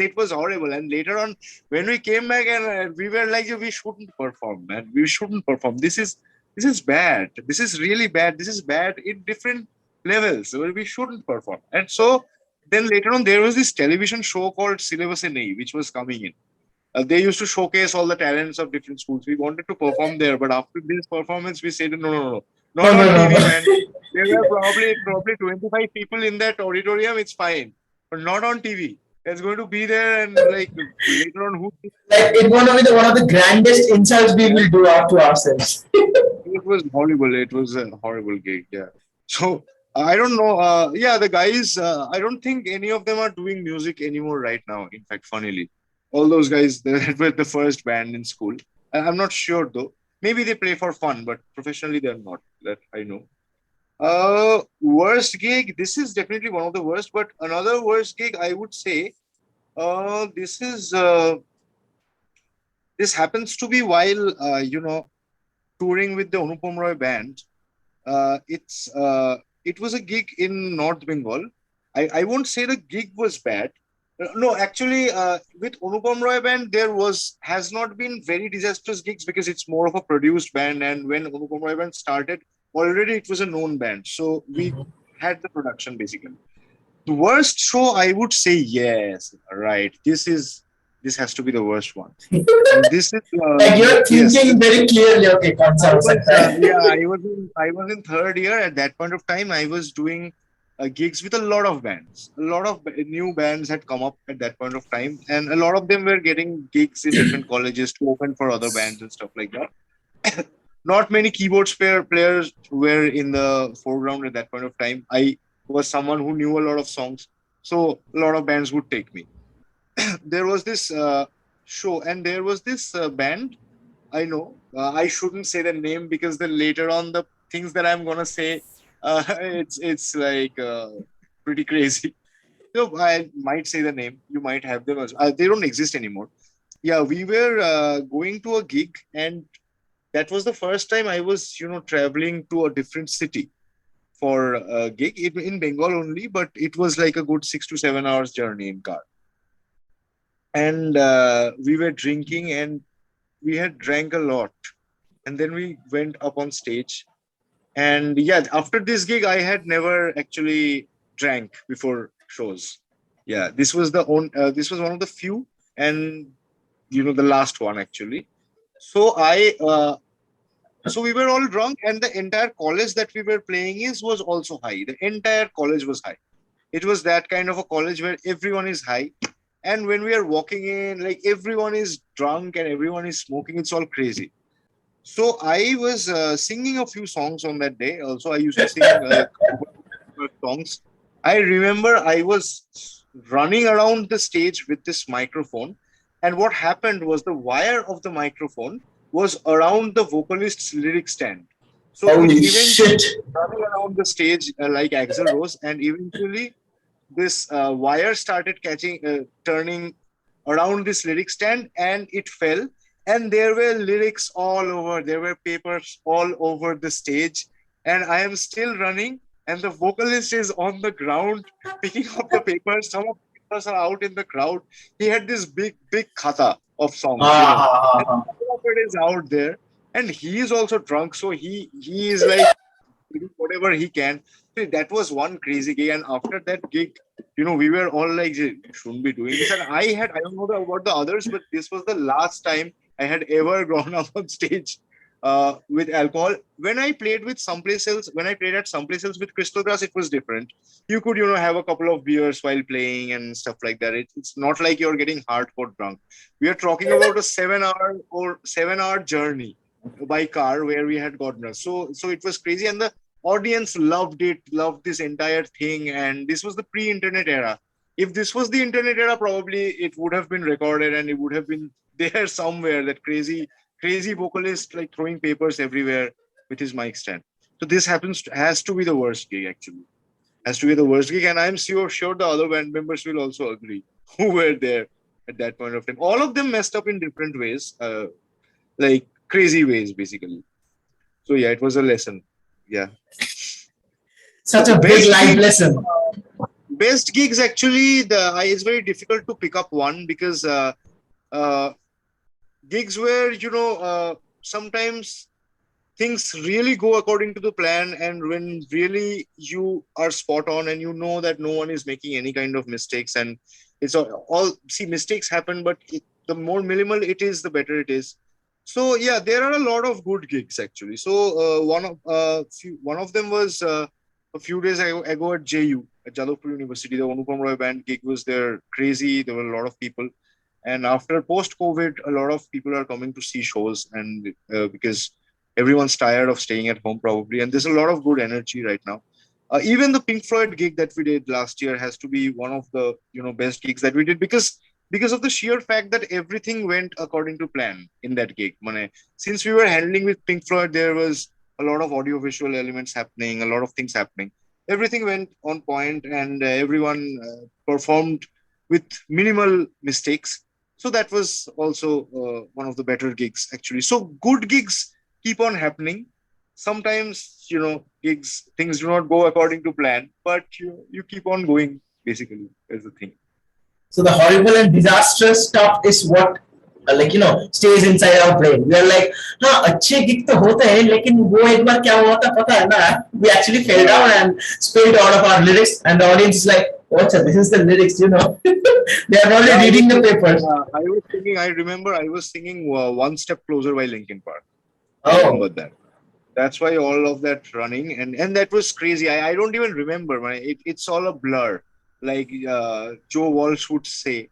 it was horrible. And later on, when we came back and we were like, we shouldn't perform, man. We shouldn't perform. This is bad. This is really bad. This is bad in different levels. So we shouldn't perform. And so then later on, there was this television show called Syllabus NA, which was coming in. They used to showcase all the talents of different schools. We wanted to perform there, but after this performance, we said, no, no, no, no, No, not no, on no, TV, no. man. There were probably 25 people in that auditorium. It's fine, but not on TV. It's going to be there, and like later on, who? Like it's going to be one of the grandest insults we will do out to ourselves. It was horrible. It was a horrible gig. Yeah. So I don't know. Yeah, the guys. I don't think any of them are doing music anymore right now. In fact, funnily, all those guys that were the first band in school. I'm not sure though. Maybe they play for fun, but professionally they're not. That I know. Worst gig. This is definitely one of the worst. But another worst gig, I would say. This is. This happens to be while touring with the Anupam Roy Band. It was a gig in North Bengal. I won't say the gig was bad. No, actually, with Anupam Roy Band, has not been very disastrous gigs because it's more of a produced band. And when Anupam Roy Band started, already it was a known band, so we had the production basically. The worst show, I would say yes. Right, this has to be the worst one, and this is Like you're yes. thinking very clearly. Okay, कौन सा I हो was सकता है? yeah, I was in third year at that point of time. I was doing gigs with a lot of bands. A lot of new bands had come up at that point of time, and a lot of them were getting gigs in different colleges to open for other bands and stuff like that. not many keyboards players were in the foreground at that point of time. I was someone who knew a lot of songs, so a lot of bands would take me. There was this show, and there was this band. I know I shouldn't say the name because then later on the things that I'm gonna say, it's like pretty crazy. So I might say the name. You might have them as they don't exist anymore. Yeah, we were going to a gig, and that was the first time I was, traveling to a different city for a gig in Bengal only, but it was like a good 6 to 7 hours journey in car. And we were drinking, and we had drank a lot. And then we went up on stage. And yeah, after this gig, I had never actually drank before shows. Yeah, this was one of the few, and the last one actually. So so we were all drunk, and the entire college that we were playing was also high. The entire college was high. It was that kind of a college where everyone is high, and when we are walking in, like everyone is drunk and everyone is smoking. It's all crazy. So I was singing a few songs on that day. Also, I used to sing songs. I remember I was running around the stage with this microphone, and what happened was the wire of the microphone was around the vocalist's lyric stand. So it Holy eventually shit. running around the stage like Axl Rose, and eventually this wire started turning around this lyric stand, and it fell. And there were lyrics all over. There were papers all over the stage, and I am still running, and the vocalist is on the ground picking up the papers. Some of the papers are out in the crowd. He had this big khata of songs, and all of it is out there. And he is also drunk, so he is like doing whatever he can. So that was one crazy gig, and after that gig, we were all like, "You shouldn't be doing this." And I don't know about the others, but this was the last time I had ever gone up on stage with alcohol. When I played with someplace else, when I played at someplace else with Crystal Grass, it was different. You could, have a couple of beers while playing and stuff like that. It's not like you're getting hardcore drunk. We are talking about a 7 hour journey by car where we had gotten us. So it was crazy, and the audience loved it, loved this entire thing, and this was the pre-internet era. If this was the internet era, probably it would have been recorded and it would have been there somewhere. That crazy vocalist like throwing papers everywhere with his mic stand. So this has to be the worst gig actually. Has to be the worst gig, and I'm sure the other band members will also agree who were there at that point of time. All of them messed up in different ways, like crazy ways, basically. So yeah, it was a lesson. Yeah. Such So a big life lesson. best gigs actually it's very difficult to pick up one because uh, gigs where sometimes things really go according to the plan, and when really you are spot on and you know that no one is making any kind of mistakes, and it's all see, mistakes happen, but the more minimal it is, the better it is. So yeah, there are a lot of good gigs actually. So one of them was a few days ago at JU, at Jadavpur University. The Anupam Roy Band gig was there. Crazy. There were a lot of people, and after post COVID, a lot of people are coming to see shows, and because everyone's tired of staying at home probably, and there's a lot of good energy right now. Even the Pink Floyd gig that we did last year has to be one of the best gigs that we did, because of the sheer fact that everything went according to plan in that gig. Since we were handling with Pink Floyd, there was a lot of audio visual elements happening, a lot of things happening. Everything went on point, and everyone performed with minimal mistakes. So that was also one of the better gigs actually. So good gigs keep on happening. Sometimes gigs, things do not go according to plan, but you keep on going, basically, as the thing. So the horrible and disastrous stuff is what stays inside our brain. We are like, हाँ अच्छे gig तो होते हैं लेकिन वो एक बार क्या हुआ था पता है ना? We actually fell down Yeah. and spilled all of our lyrics, and the audience is like, what's this is the lyrics, they are only Yeah, reading the papers. I was singing. I remember I was singing "One Step Closer" by Linkin Park. I Oh, remember that. That's why all of that running, and that was crazy. I don't even remember. It's all a blur, like Joe Walsh would say.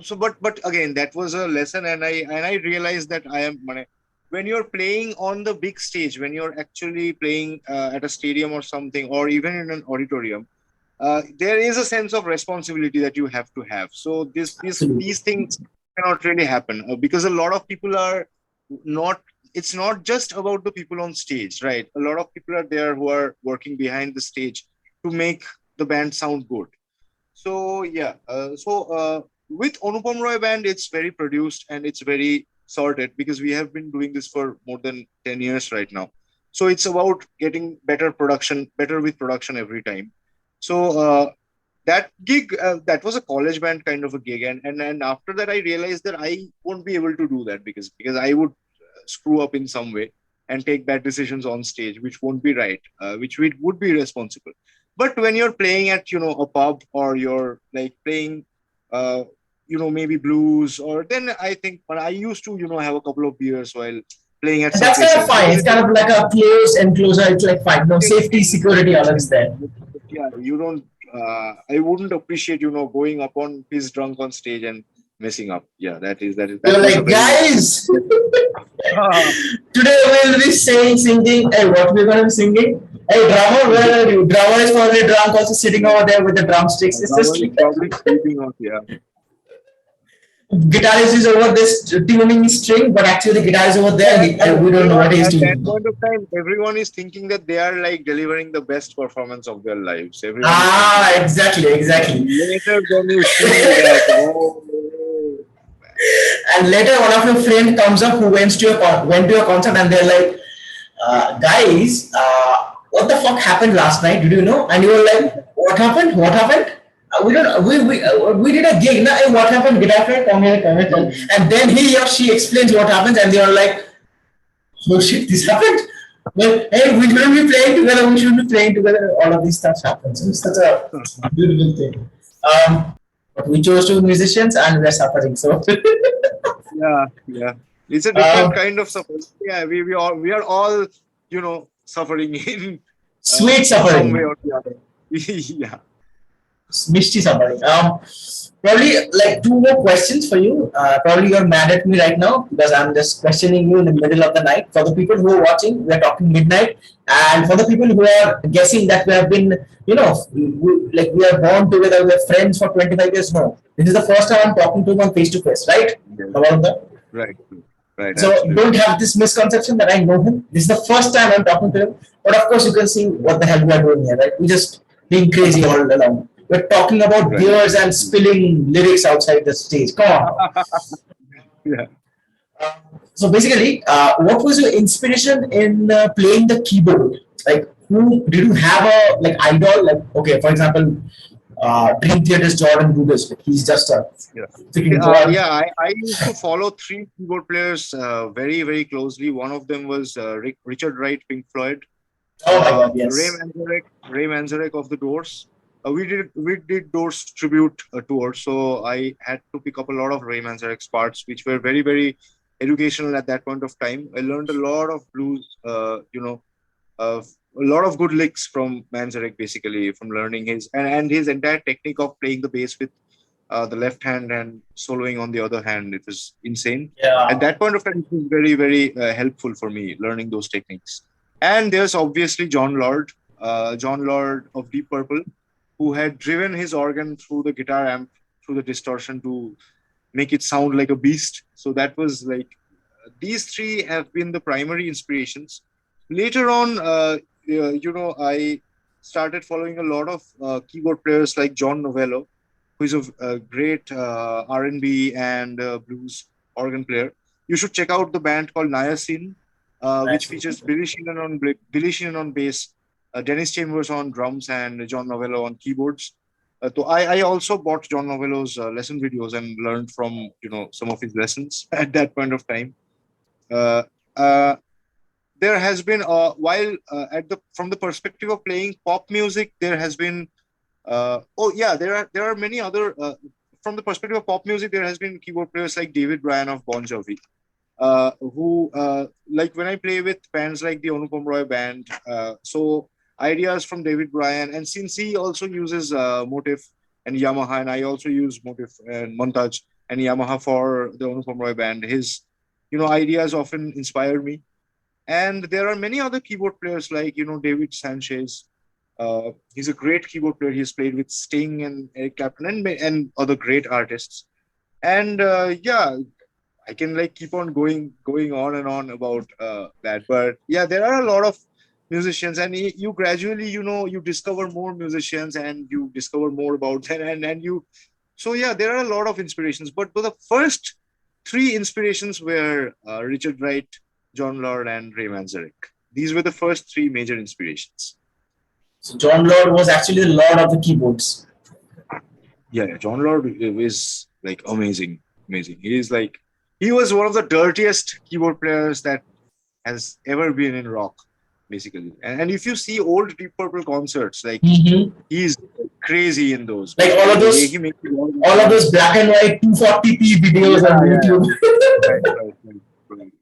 So but again, that was a lesson, and I realized that I am. when you're playing on the big stage, when you're actually playing at a stadium or something, or even in an auditorium, there is a sense of responsibility that you have to have. So Absolutely. these things cannot really happen because a lot of people are not. It's not just about the people on stage, right? A lot of people are there who are working behind the stage to make the band sound good. So yeah, with Anupam Roy Band, it's very produced and it's very sorted because we have been doing this for more than 10 years right now. So it's about getting better production, better with production every time. So that gig, that was a college band kind of a gig, and after that, I realized that I won't be able to do that because I would screw up in some way and take bad decisions on stage, which won't be right, which would be irresponsible. But when you're playing at a pub, or you're like playing uh, maybe blues, or then I think, but I used to have a couple of beers while playing at And some that's kind of places fine. because It's it kind of like a close enclosure. It's like fine. No safety, security, all is there. yeah, you don't I wouldn't appreciate going up on piss drunk on stage and messing up. Yeah, You're that was a like, very guys, Ah, today we'll be singing. Hey, what we're gonna be singing? Hey, drummer, where are you? Drummer is probably drunk, also sitting over there with the drumsticks. It's just drummer is like probably sleeping off. Yeah. guitarist is over this tuning string, but actually the guitar is over there. Yeah, We don't know what he's at that doing. point of time, everyone is thinking that they are like delivering the best performance of their lives. Everyone is thinking Ah, that. exactly, But exactly. later, then you see that, oh, And later, one of your friend comes up who went to your concert, and they're like, guys, what the fuck happened last night? Did you know? And you were like, what happened? What happened? We don't. We did a gig. Nah, hey, what happened? Guitar friend, come here, come here. And then he or she explains what happens, and they are like, oh shit, this happened. Well, hey, we shouldn't be playing together. We shouldn't be playing together. All of these stuff happens. It's such a beautiful thing. But we chose to be musicians, and we're suffering. So, yeah, yeah. It's a different um, kind of suffering. Yeah, we are all suffering in sweet some way suffering. or the other. Yeah. Misty suffering. Probably like two more questions for you. Probably you're mad at me right now because I'm just questioning you in the middle of the night. For the people who are watching, we're talking midnight, and for the people who are guessing that we have been, like we are born together, we're friends for 25 years. No, this is the first time I'm talking to him face to face, right? Yes. About that. Right. Right. So don't Absolutely. have this misconception that I know him. This is the first time I'm talking to him. But of course, you can see what the hell we are doing here, right? We just being crazy all along. We're talking about Right. beers and spilling lyrics outside the stage. Come on now. Yeah. So basically, what was your inspiration in playing the keyboard? Like, who did you have a like idol? Like, okay, for example, Dream Theater's Jordan Rudess. Like, he's just a Yeah. freaking god. Yeah, I used to follow three keyboard players very, very closely. One of them was Richard Wright, Pink Floyd, Oh my god, yes. Ray Manzarek of the Doors. We did Doors tribute tour, so I had to pick up a lot of Ray Manzarek's parts, which were very, very educational at that point of time. I learned a lot of blues, a lot of good licks from Manzarek, basically from learning and his entire technique of playing the bass with the left hand and soloing on the other hand. It was insane. At Yeah. that point of time, it was very, very helpful for me learning those techniques. And there's obviously John Lord of Deep Purple, who had driven his organ through the guitar amp, through the distortion to make it sound like a beast. So that was like, these three have been the primary inspirations. Later on, I started following a lot of keyboard players like John Novello, who is a great R&B and blues organ player. You should check out the band called Niacin, which Nice. features Billy Sheehan on bass, Dennis Chambers on drums, and John Novello on keyboards. So I also bought John Novello's lesson videos and learned from some of his lessons at that point of time. Uh, uh, there has been while at the from the perspective of playing pop music, there has been oh yeah, there are many other from the perspective of pop music. There has been keyboard players like David Bryan of Bon Jovi, who like when I play with bands like the Anupam Roy Band. So ideas from David Bryan, and since he also uses Motif and Yamaha, and I also use Motif and Montage and Yamaha for the Anupam Roy Band, his ideas often inspire me. And there are many other keyboard players like, David Sanchez. He's a great keyboard player. He's played with Sting and Eric Clapton and other great artists. And yeah, I can like keep on going on and on about that. But yeah, there are a lot of musicians, and you gradually, you discover more musicians, and you discover more about them, and you. So yeah, there are a lot of inspirations. But the first three inspirations were Richard Wright, John Lord, and Ray Manzarek. These were the first three major inspirations. So John Lord was actually the lord of the keyboards. Yeah, John Lord is like amazing, amazing. He was one of the dirtiest keyboard players that has ever been in rock, basically. And if you see old Deep Purple concerts, like Mm-hmm. he's crazy in those. Like The way he makes all of those black and white 240p videos yeah, on yeah, YouTube. right.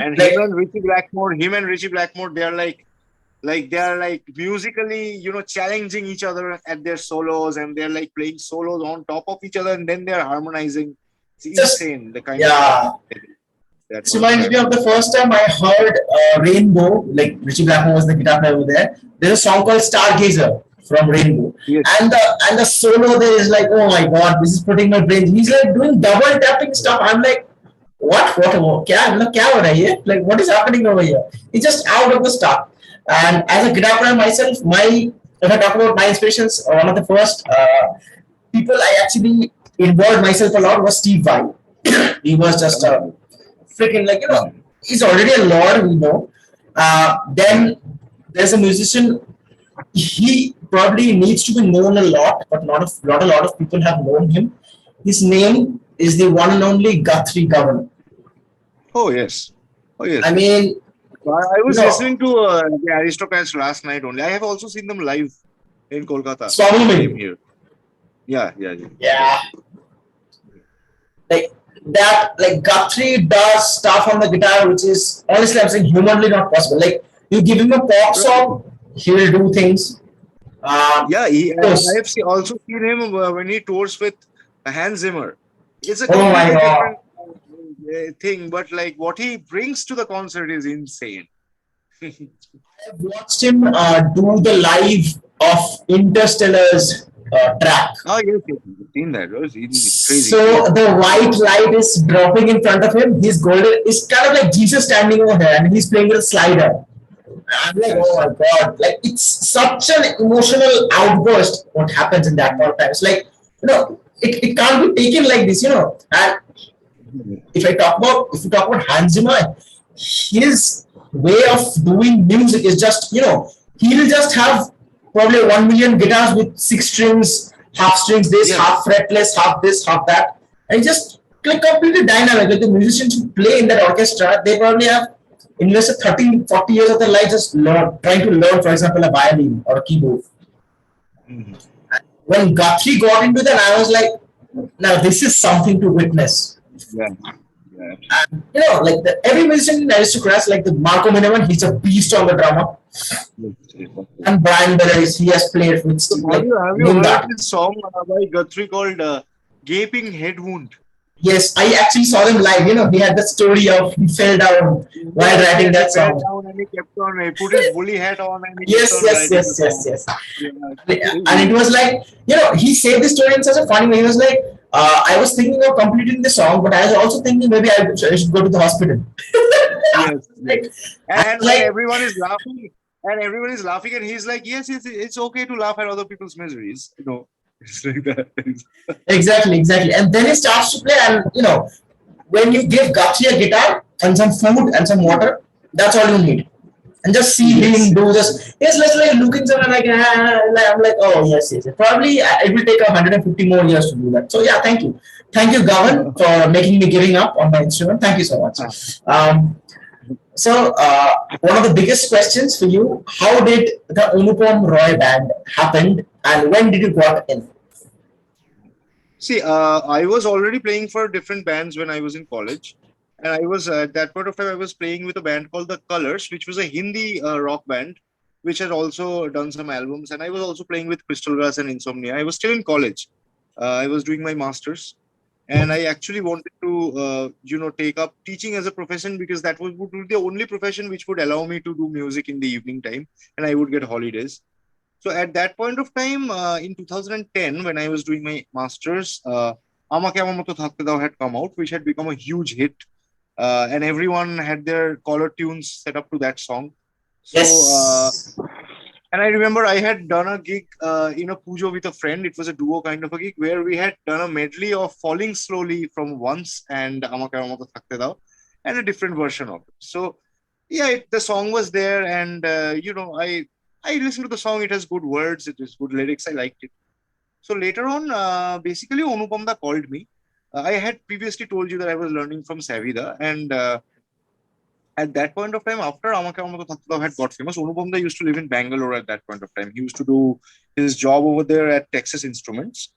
And Like, him and Richie Blackmore, they are like musically, challenging each other at their solos, and they're like playing solos on top of each other, and then they're harmonizing. It's just insane the kind of yeah. that This was reminds me of the happening. first time I heard Rainbow. Like Richie Blackmore was the guitar player over there. There's a song called Stargazer from Rainbow, Yes. and the solo there is like, oh my god, this is putting my brains. He's like doing double tapping stuff. I'm like, what? Kya ho raha hai? Like, what is happening over here? He's just out of the stuff. And as a guitar player myself, if I talk about my inspirations, one of the first people I actually involved myself a lot was Steve Vai. He was just a Oh. freaking, like, Mhm. he's already a lord, we know. Then there's a musician. He probably needs to be known a lot, but not a lot of people have known him. His name is the one and only Guthrie Govan. Oh yes. Oh I yes. mean, I you was know, listening to the Aristocrats last night only. I have also seen them live in Kolkata when they came Swami, here. Yeah, yeah, yeah. yeah, like that, like Guthrie does stuff on the guitar, which is honestly, I'm saying, humanly not possible. Like, you give him a pop Right. song, he will do things. Yeah, Of I course. have also seen him when he tours with Hans Zimmer. It's a Oh my completely god. different thing, but like what he brings to the concert is insane. I've watched him do the live of Interstellar's track. Oh yes, yes, I've seen that. It's crazy, So crazy. the white light is dropping in front of him. He's golden. It's kind of like Jesus standing over there, and he's playing with a slider. I'm like, oh Yes. my god! Like, it's such an emotional outburst. What happens in that point of time? It's like, it can't be taken like this. And if you talk about Hans Zimmer, his way of doing music is just, he'll just have probably 1 million guitars with six strings, half strings this, Yes. half fretless, half this, half that, and just like completely dynamic. Like the musicians who play in that orchestra, they probably have invested 30, 40 years of their life just trying to learn, for example, a violin or a keyboard. Mhm. When Guthrie got into that, I was like, now this is something to witness. Yeah. Yeah. And like every musician in Aristocrats, like the Marco Miniman, he's a beast on the drummer. Yes, yes, absolutely. And Brian Beres, he has played with So like have you name heard that. this song by Guthrie called "Gaping Head Wound"? Yes, I actually saw them live. He had the story of he fell down while Yes, writing yes, he that fell song. down and he kept on. He put his woolly hat on and he kept Yes, on yes, writing the yes, yes, song. yes. Yeah, And it crazy. was like, he said the story in such a funny way. He was like, I was thinking of completing the song, but I was also thinking maybe I should go to the hospital. Yes, yes. Like, I And was like, everyone is laughing, and he's like, "Yes, it's okay to laugh at other people's miseries." It's like that. exactly, exactly. And then he starts to play, and when you give Guthrie a guitar and some food and some water, that's all you need. And just see Yes. him do this. He's literally looking somewhere like, I'm like, oh yes, yes. Probably it will take 150 more years to do that. So yeah, thank you, Gavan, for making me giving up on my instrument. Thank you so much. So one of the biggest questions for you: how did the Anupam Roy Band happened, and when did you got in? See, I was already playing for different bands when I was in college, and I was at that point of time I was playing with a band called The Colors, which was a Hindi rock band, which had also done some albums, and I was also playing with Crystal Grass and Insomnia. I was still in college. I was doing my masters, and I actually wanted to take up teaching as a profession, because that would be the only profession which would allow me to do music in the evening time, and I would get holidays. So at that point of time, in 2010, when I was doing my masters, Amake Amar Moto Thakte Dao had come out, which had become a huge hit, and everyone had their caller tunes set up to that song. So, Yes. and I remember I had done a gig in a pujo with a friend. It was a duo kind of a gig where we had done a medley of Falling Slowly from Once and Amake Amar Moto Thakte Dao, and a different version of it. So yeah, the song was there, and I listened to the song. It has good words, it has good lyrics. I liked it. So later on, basically, Anupamda called me. I had previously told you that I was learning from Savida, and at that point of time, after Amake Amake Tatlav had got famous, Anupamda used to live in Bangalore at that point of time. He used to do his job over there at Texas Instruments.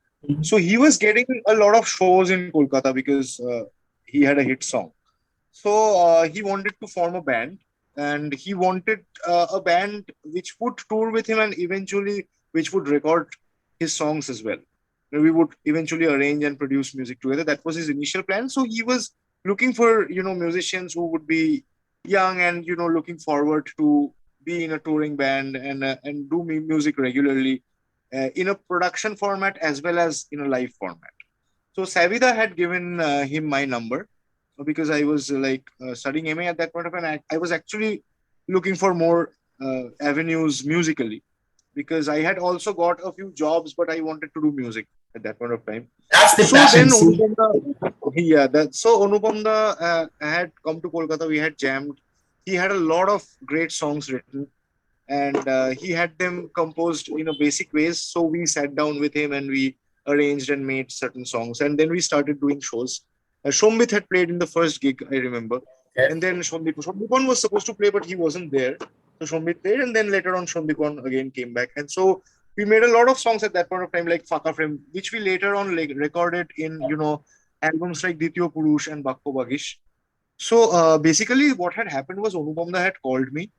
So he was getting a lot of shows in Kolkata because he had a hit song. So he wanted to form a band, and he wanted a band which would tour with him and eventually which would record his songs as well. We would eventually arrange and produce music together. That was his initial plan. So he was looking for musicians who would be young and looking forward to be in a touring band and do music regularly in a production format as well as in a live format. So Savida had given him my number because I was studying MA at that point of time. I was actually looking for more avenues musically because I had also got a few jobs, but I wanted to do music at that point of time. That's the So then passion. See. Onupamda, yeah, so Onupamda had come to Kolkata. We had jammed. He had a lot of great songs written, and he had them composed in a basic ways. So we sat down with him and we arranged and made certain songs, and then we started doing shows. Shombit had played in the first gig, I remember, Okay. and then Shomdipan was supposed to play, but he wasn't there. So Shombit played, and then later on Shomdipan again came back, and so we made a lot of songs at that point of time, like Faka Frame, which we later on recorded in albums like Dityo Purush and Bakko Bagish. So basically, what had happened was Onupamda had called me,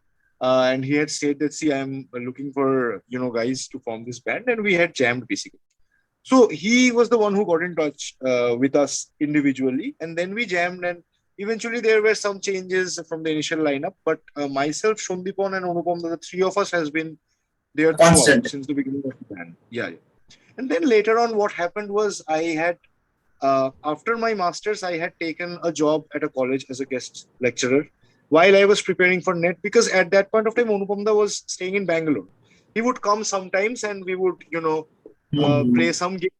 and he had said that, see, I'm looking for guys to form this band, and we had jammed basically. So he was the one who got in touch with us individually, and then we jammed, and eventually there were some changes from the initial lineup. But myself, Shondipon, and Onupam, the three of us has been there throughout Constant. since the beginning of the band. Yeah, yeah. And then later on, what happened was I had after my masters, I had taken a job at a college as a guest lecturer while I was preparing for NET because at that point of time, Onupamda was staying in Bangalore. He would come sometimes and we would, play Mhm. some games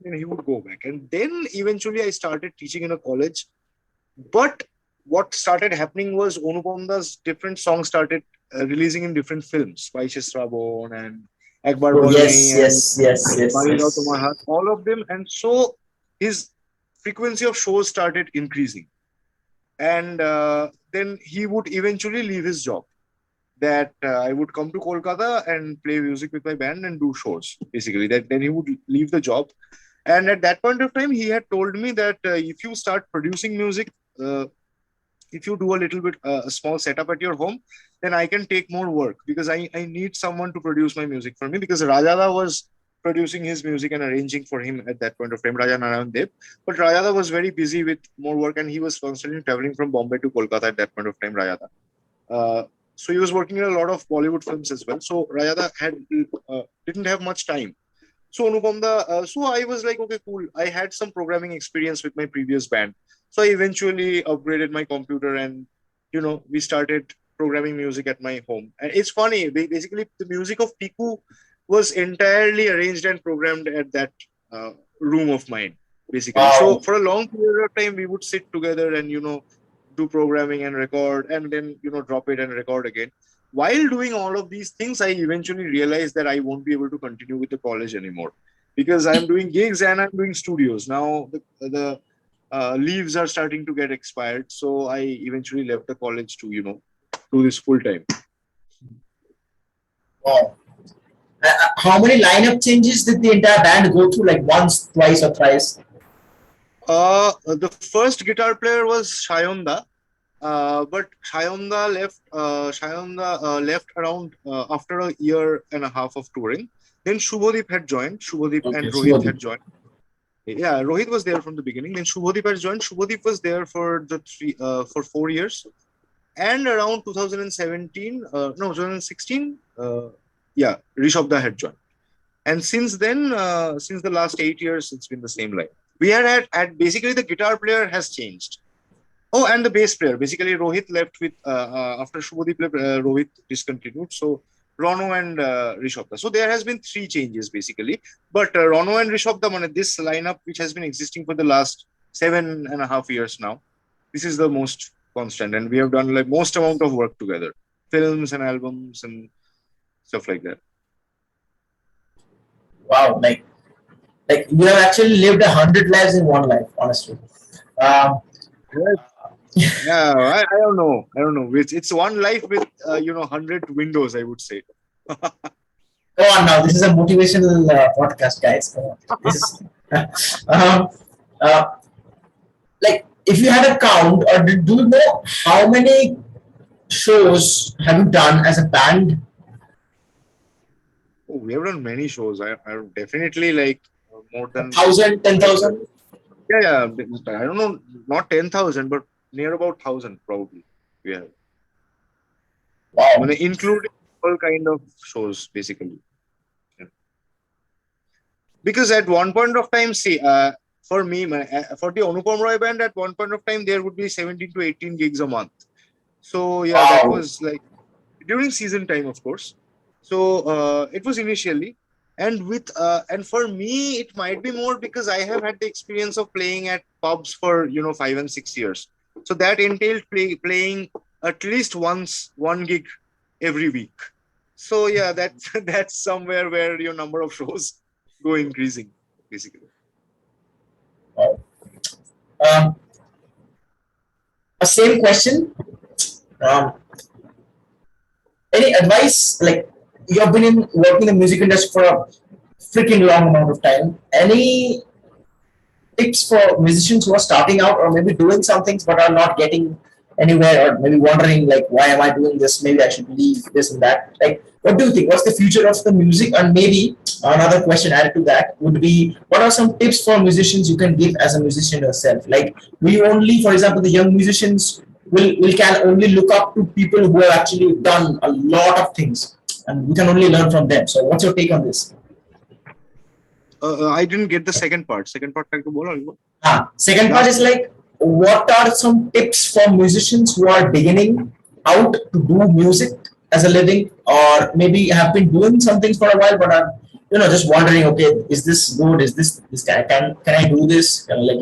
and he would go back. And then eventually I started teaching in a college. But what started happening was Onupamda's different songs started releasing in different films, Vaishes Rabon and Ekbar Oh, Bolne yes, and yes, yes, yes, Bani Rao yes. Tomar Haat, all of them. And so his frequency of shows started increasing. And then he would eventually leave his job. That I would come to Kolkata and play music with my band and do shows, basically. That then he would leave the job. And at that point of time, he had told me that if you start producing music, uh, if you do a little bit a small setup at your home, then I can take more work because I need someone to produce my music for me because Rajada was producing his music and arranging for him at that point of time, Raja Narayan Dev. But Rajada was very busy with more work and he was constantly traveling from Bombay to Kolkata at that point of time, Rajada. Uh, so he was working in a lot of Bollywood films as well. So Rajada had didn't have much time. So Anupamda, so I was like, okay, cool. I had some programming experience with my previous band. So I eventually upgraded my computer and, we started programming music at my home. And it's funny, basically the music of Piku was entirely arranged and programmed at that uh, room of mine, basically. So Wow. for a long period of time, we would sit together and, do programming and record and then, drop it and record again. While doing all of these things, I eventually realized that I won't be able to continue with the college anymore because I'm doing gigs and I'm doing studios. Now the leaves are starting to get expired. So I eventually left the college to, do this full time. Wow. How many lineup changes did the entire band go through? Like once, twice, or thrice? The first guitar player was Shayonda, but Shayonda left around after a year and a half of touring. Then Shubodip had joined. Shubodip Okay, and Rohit Subodhi. had joined. Yeah, Rohit was there from the beginning. Then Shubhadeep has joined. Shubhadeep was there for for 4 years, and around 2017, no, 2016, yeah, Rishabda had joined. And since then, since the last 8 years, it's been the same line. We had at basically the guitar player has changed. Oh, and the bass player. Basically, Rohit left with after Shubhadeep left, Rohit discontinued. So Rono and Rishabda. So there has been three changes basically. But Rono and Rishabda, this lineup which has been existing for the last 7.5 years now, this is the most constant, and we have done like most amount of work together, films and albums and stuff like that. Wow, like you have actually lived 100 lives in one life, honestly. Um, Right. Yeah, I don't know. I don't know. It's one life with 100 windows, I would say. Come on now, this is a motivational podcast, guys. Come on. This is um, uh, like if you had a count, or do you know how many shows have you done as a band? Oh, we have done many shows. I definitely like more A than thousand, ten five. thousand? Yeah, yeah. I don't know, not 10,000, but near about 1,000 probably. Yeah, Wow. including all kind of shows basically. Yeah. Because at one point of time, see, for me, for the Anupam Roy Band, at one point of time there would be 17 to 18 gigs a month. So yeah, that Wow. was like during season time, of course. So it was initially, and for me, it might be more because I have had the experience of playing at pubs for 5 and 6 years. So that entailed playing at least once one gig every week. So yeah, that's that's somewhere where your number of shows go increasing, basically. Wow. Um, a same question. Um, any advice? Like you have been in working in the music industry for a freaking long amount of time. Any tips for musicians who are starting out or maybe doing some things but are not getting anywhere, or maybe wondering like why am I doing this, maybe I should leave this and that? Like what do you think, what's the future of the music? And maybe another question added to that would be, what are some tips for musicians you can give as a musician yourself? Like we only, for example, the young musicians will can only look up to people who have actually done a lot of things, and we can only learn from them. So what's your take on this? I didn't get the second part. Second part, try to bolo. Second part Last is like, what are some tips for musicians who are beginning out to do music as a living, or maybe have been doing some things for a while, but are just wondering, okay, is this good? Is this can I do this? Like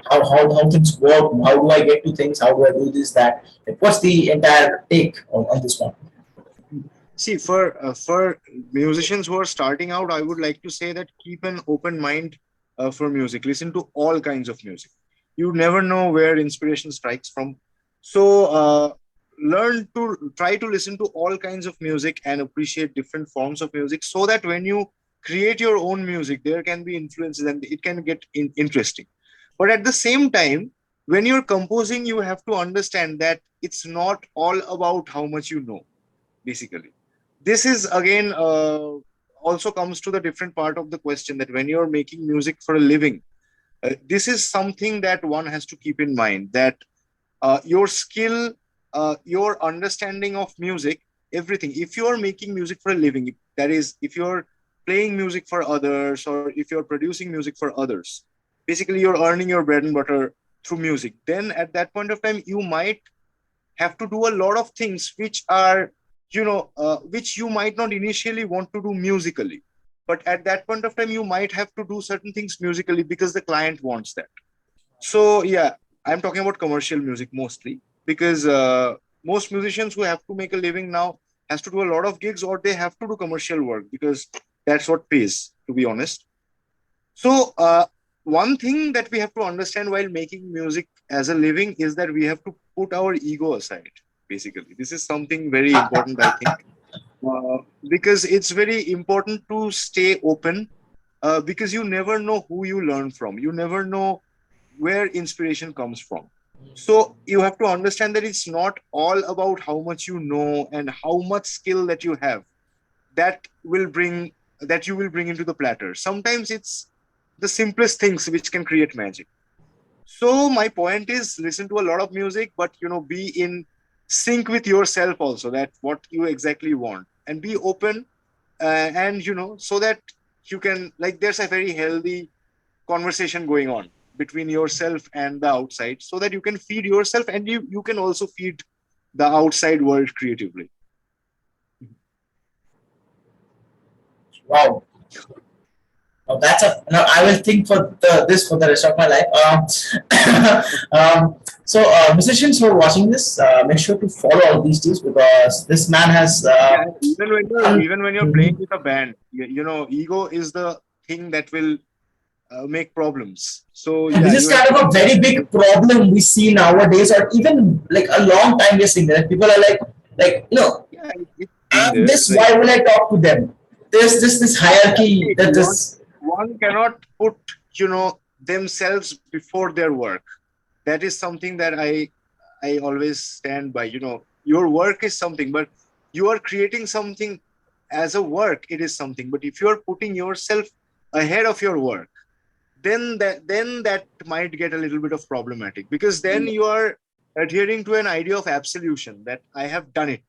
how things work? How do I get to things? How do I do this that? Like, what's the entire take on this one? See, for musicians who are starting out, I would like to say that keep an open mind for music. Listen to all kinds of music. You never know where inspiration strikes from. So learn to try to listen to all kinds of music and appreciate different forms of music, so that when you create your own music, there can be influences and it can get interesting. But at the same time, when you're composing, you have to understand that it's not all about how much you know, basically. This is again also comes to the different part of the question, that when you're making music for a living, this is something that one has to keep in mind, that your skill, your understanding of music, everything, if you're making music for a living, that is, if you're playing music for others, or if you're producing music for others, basically you're earning your bread and butter through music, then at that point of time you might have to do a lot of things which are, which you might not initially want to do musically, but at that point of time you might have to do certain things musically because the client wants that. So yeah, I'm talking about commercial music mostly, because most musicians who have to make a living now has to do a lot of gigs, or they have to do commercial work because that's what pays, to be honest. So one thing that we have to understand while making music as a living is that we have to put our ego aside. Basically, this is something very important, I think, because it's very important to stay open, because you never know who you learn from. You never know where inspiration comes from. So you have to understand that it's not all about how much you know and how much skill that you have that will bring that you will bring into the platter. Sometimes it's the simplest things which can create magic. So my point is, listen to a lot of music, but be in sync with yourself also, that what you exactly want, and be open, and so that you can, like, there's a very healthy conversation going on between yourself and the outside, so that you can feed yourself, and you can also feed the outside world creatively. Wow. That's a no. I will think for this for the rest of my life. Musicians who are watching this, make sure to follow all these tips because this man has. Yeah, even when you're playing Mhm. with a band, ego is the thing that will make problems. So And this yeah, is you have kind to of a be very big problem we see nowadays, or even like a long time we're seeing that people are like yeah, it's been there. this. Like, Why will I talk to them? There's this yeah, hierarchy see, that one this. one cannot put themselves before their work. That is something that I always stand by. Your work is something, but you are creating something as a work. It is something, but if you are putting yourself ahead of your work, then that might get a little bit of problematic, because then you are adhering to an idea of absolution, that I have done it,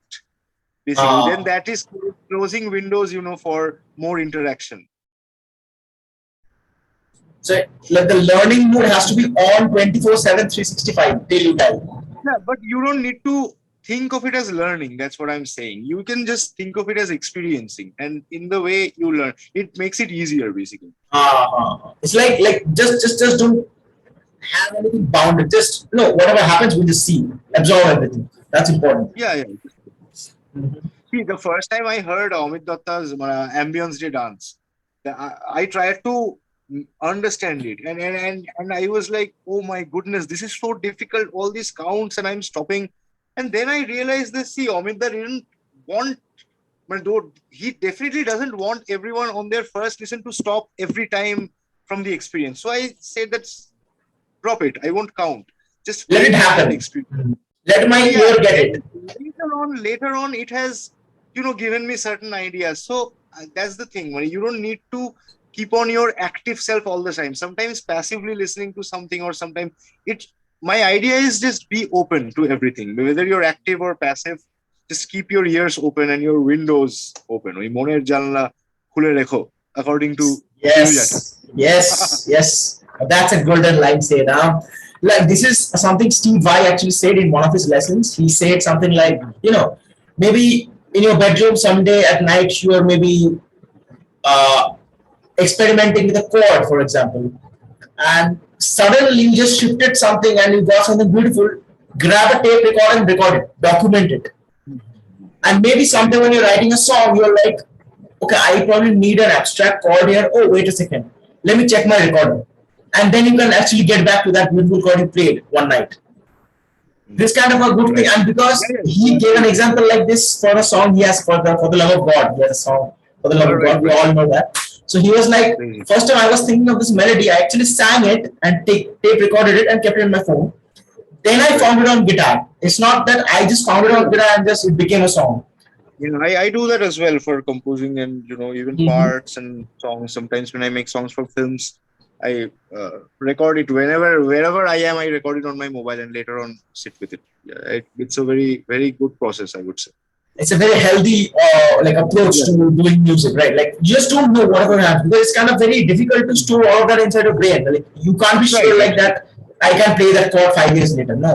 basically. Then Uh, that is closing windows for more interaction. so like the learning mode has to be on 24/7, 365 till you die. Yeah, but you don't need to think of it as learning. That's what I'm saying. You can just think of it as experiencing, and in the way you learn, it makes it easier, basically. It's like just don't have anything bounded. Just whatever happens, we just see, absorb everything. That's important. Yeah, yeah. Mhm. See, the first time I heard Amit Datta's Ambience Day dance, I tried to understand it, and I was like, oh my goodness, this is so difficult. All these counts, and I'm stopping. And then I realized this. See, Amit Datta didn't want, but though he definitely doesn't want everyone on their first listen to stop every time from the experience. So I said that, drop it. I won't count. Just Let play it me and happen. experience. Let my So yeah, ear get then it. later on, it has given me certain ideas. So that's the thing. You don't need to keep on your active self all the time. Sometimes passively listening to something, or sometimes it. My idea is just be open to everything, whether you're active or passive. Just keep your ears open and your windows open. ওই মনের জানলা খুলে রেখো, according to Shinujata. Yes. That's a golden line said. Like this is something Steve Vai actually said in one of his lessons. He said something like, maybe in your bedroom someday at night you are maybe uh, experimenting with a chord, for example, and suddenly you just shifted something and you got something beautiful. Grab a tape recorder and record it, document it. And maybe sometime when you're writing a song, you're like, okay, I probably need an abstract chord here. Oh, wait a second. Let me check my recording. And then you can actually get back to that beautiful chord you played one night. This kind of a good thing. Right. And Yeah, because yeah, he gave an example like this for a song he has for the love of God. He has a song for the love all of right, God. We right. all know that. So he was like, Crazy. first time I was thinking of this melody, I actually sang it and tape recorded it and kept it in my phone. Then I Right. found it on guitar. It's not that I just found it Yeah, on yeah. guitar and just it became a song. I do that as well for composing, and even Mhm. parts and songs. Sometimes when I make songs for films, I record it wherever I am. I record it on my mobile and later on sit with it. Yeah, it's a very very good process, I would say. It's a very healthy like approach Yeah, to doing music, right? Like you just don't know whatever happens because it's kind of very difficult to store all of that inside your brain. Like you can't be right, sure like absolutely. that. I can play that chord 5 years later. No,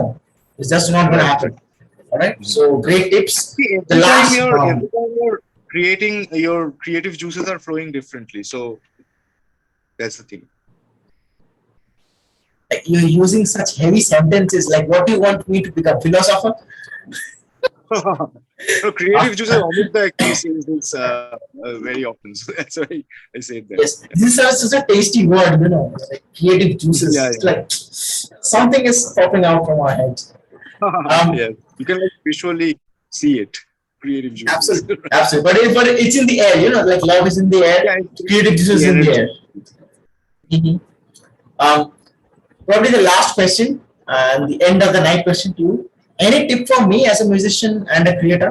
it's just not gonna Right, right. happen. All right. Mhm. So great tips. See, The last, every time you're creating, your creative juices are flowing differently. So that's the thing. you're using such heavy sentences. Like, what do you want me to become, philosopher? No, creative juices, Amrita actually says this very often. So that's why I said that. Yes, this is such a tasty word. Like creative Yeah, juices. It's yeah. like something is popping out from our heads. Um, Yes. You can like visually see it. Creative juices. Absolutely, Right. absolutely. But it's in the air, like love is in the air, Yeah, creative juice the is in the energy. air. Mhm. Um, Probably the last question and the end of the night question to you. Any tip for me as a musician and a creator?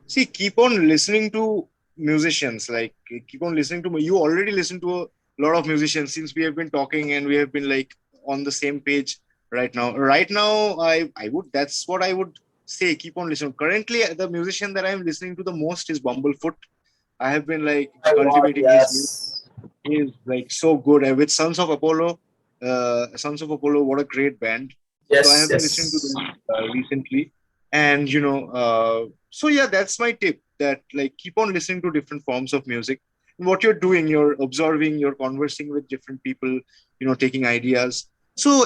See, keep on listening to musicians, like keep on listening to. You already listen to a lot of musicians since we have been talking, and we have been like on the same page right now. Right now, I would, that's what I would say. Keep on listening. Currently, the musician that I am listening to the most is Bumblefoot. I have been like My God, cultivating his music. yes. He is like so good. And with Sons of Apollo, Sons of Apollo, what a great band. So I Yes, have been listening to yes. them recently, and so yeah, that's my tip. That like keep on listening to different forms of music. And what you're doing, you're observing, you're conversing with different people, taking ideas. So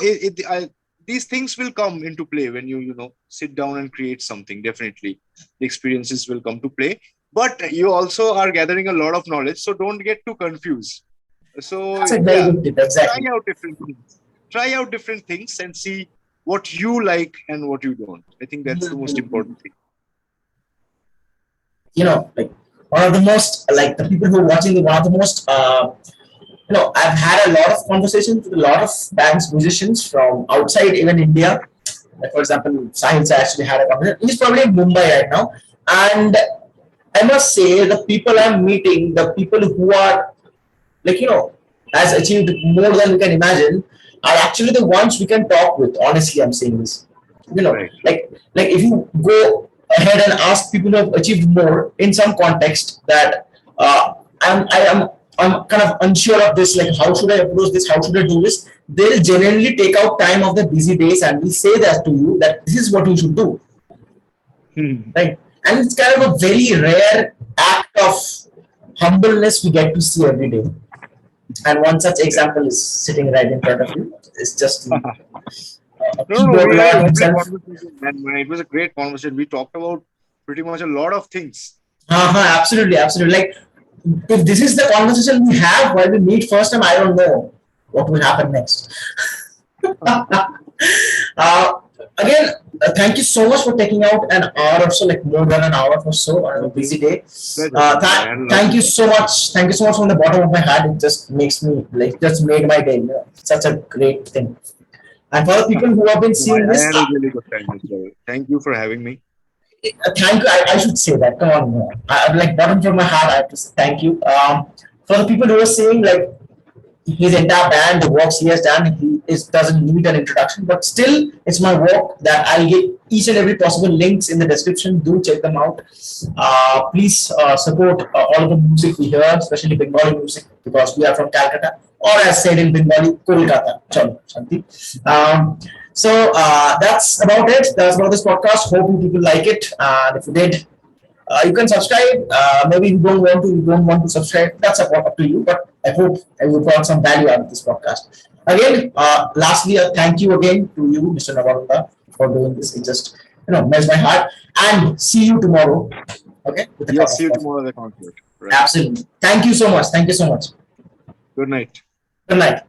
these things will come into play when you sit down and create something. Definitely, the experiences will come to play. But you also are gathering a lot of knowledge, so don't get too confused. So That's a very yeah, good tip. try Exactly. out different things. Try out different things and see what you like and what you don't. I think that's the most important thing. Like one of the most, like the people who are watching, one of the most, I've had a lot of conversations with a lot of bands, musicians from outside, even India. Like for example, Sahil actually had a conversation. He's probably in Mumbai right now, and I must say the people I'm meeting, the people who are like has achieved more than we can imagine, are actually the ones we can talk with. Honestly, I'm saying this. Right. Like if you go ahead and ask people who have achieved more in some context that I'm kind of unsure of this, like how should I approach this, how should I do this, they'll genuinely take out time of their busy days and will say that to you that this is what you should do, Hmm. right? And it's kind of a very rare act of humbleness we get to see every day. And one such Yeah. example is sitting right in front of you. It's just a No, no, keyboard we had a lord lovely himself. conversation, man. It was a great conversation. We talked about pretty much a lot of things. Absolutely, absolutely. Like, if this is the conversation we have while we meet first time, I don't know what will happen next. uh, Again, thank you so much for taking out an hour or so, like more than an hour or so on a busy day. Pleasure, man. I had a Thank lovely you time. so much. Thank you so much from the bottom of my heart. It just makes me like just made my day. Such a great thing. And for the people who have been No, seeing I this, had a really good time as well. Thank you for having me. thank you. I should say that. Come on, I'm like bottom from my heart. I have to say thank you. For the people who are saying like his entire band, the works he has done, doesn't need an introduction. But still, it's my work that I'll get each and every possible links in the description. Do check them out. Please support all of the music we hear, especially Bengali music, because we are from Calcutta, or as said in Bengali, Kolkata. Chalo, Shanti. That's about it. That's about this podcast. Hope you people like it. And if you did, you can subscribe. Maybe you don't want to subscribe. That's up to you. But I hope I will brought some value out of this podcast. Again, lastly, thank you again to you, Mr. Nabarun, for doing this. It just melts my heart. And see you tomorrow. Okay, with a cup Yes, see of you coffee. tomorrow at the concert. Right. Absolutely. Thank you so much. Thank you so much. Good night. Good night.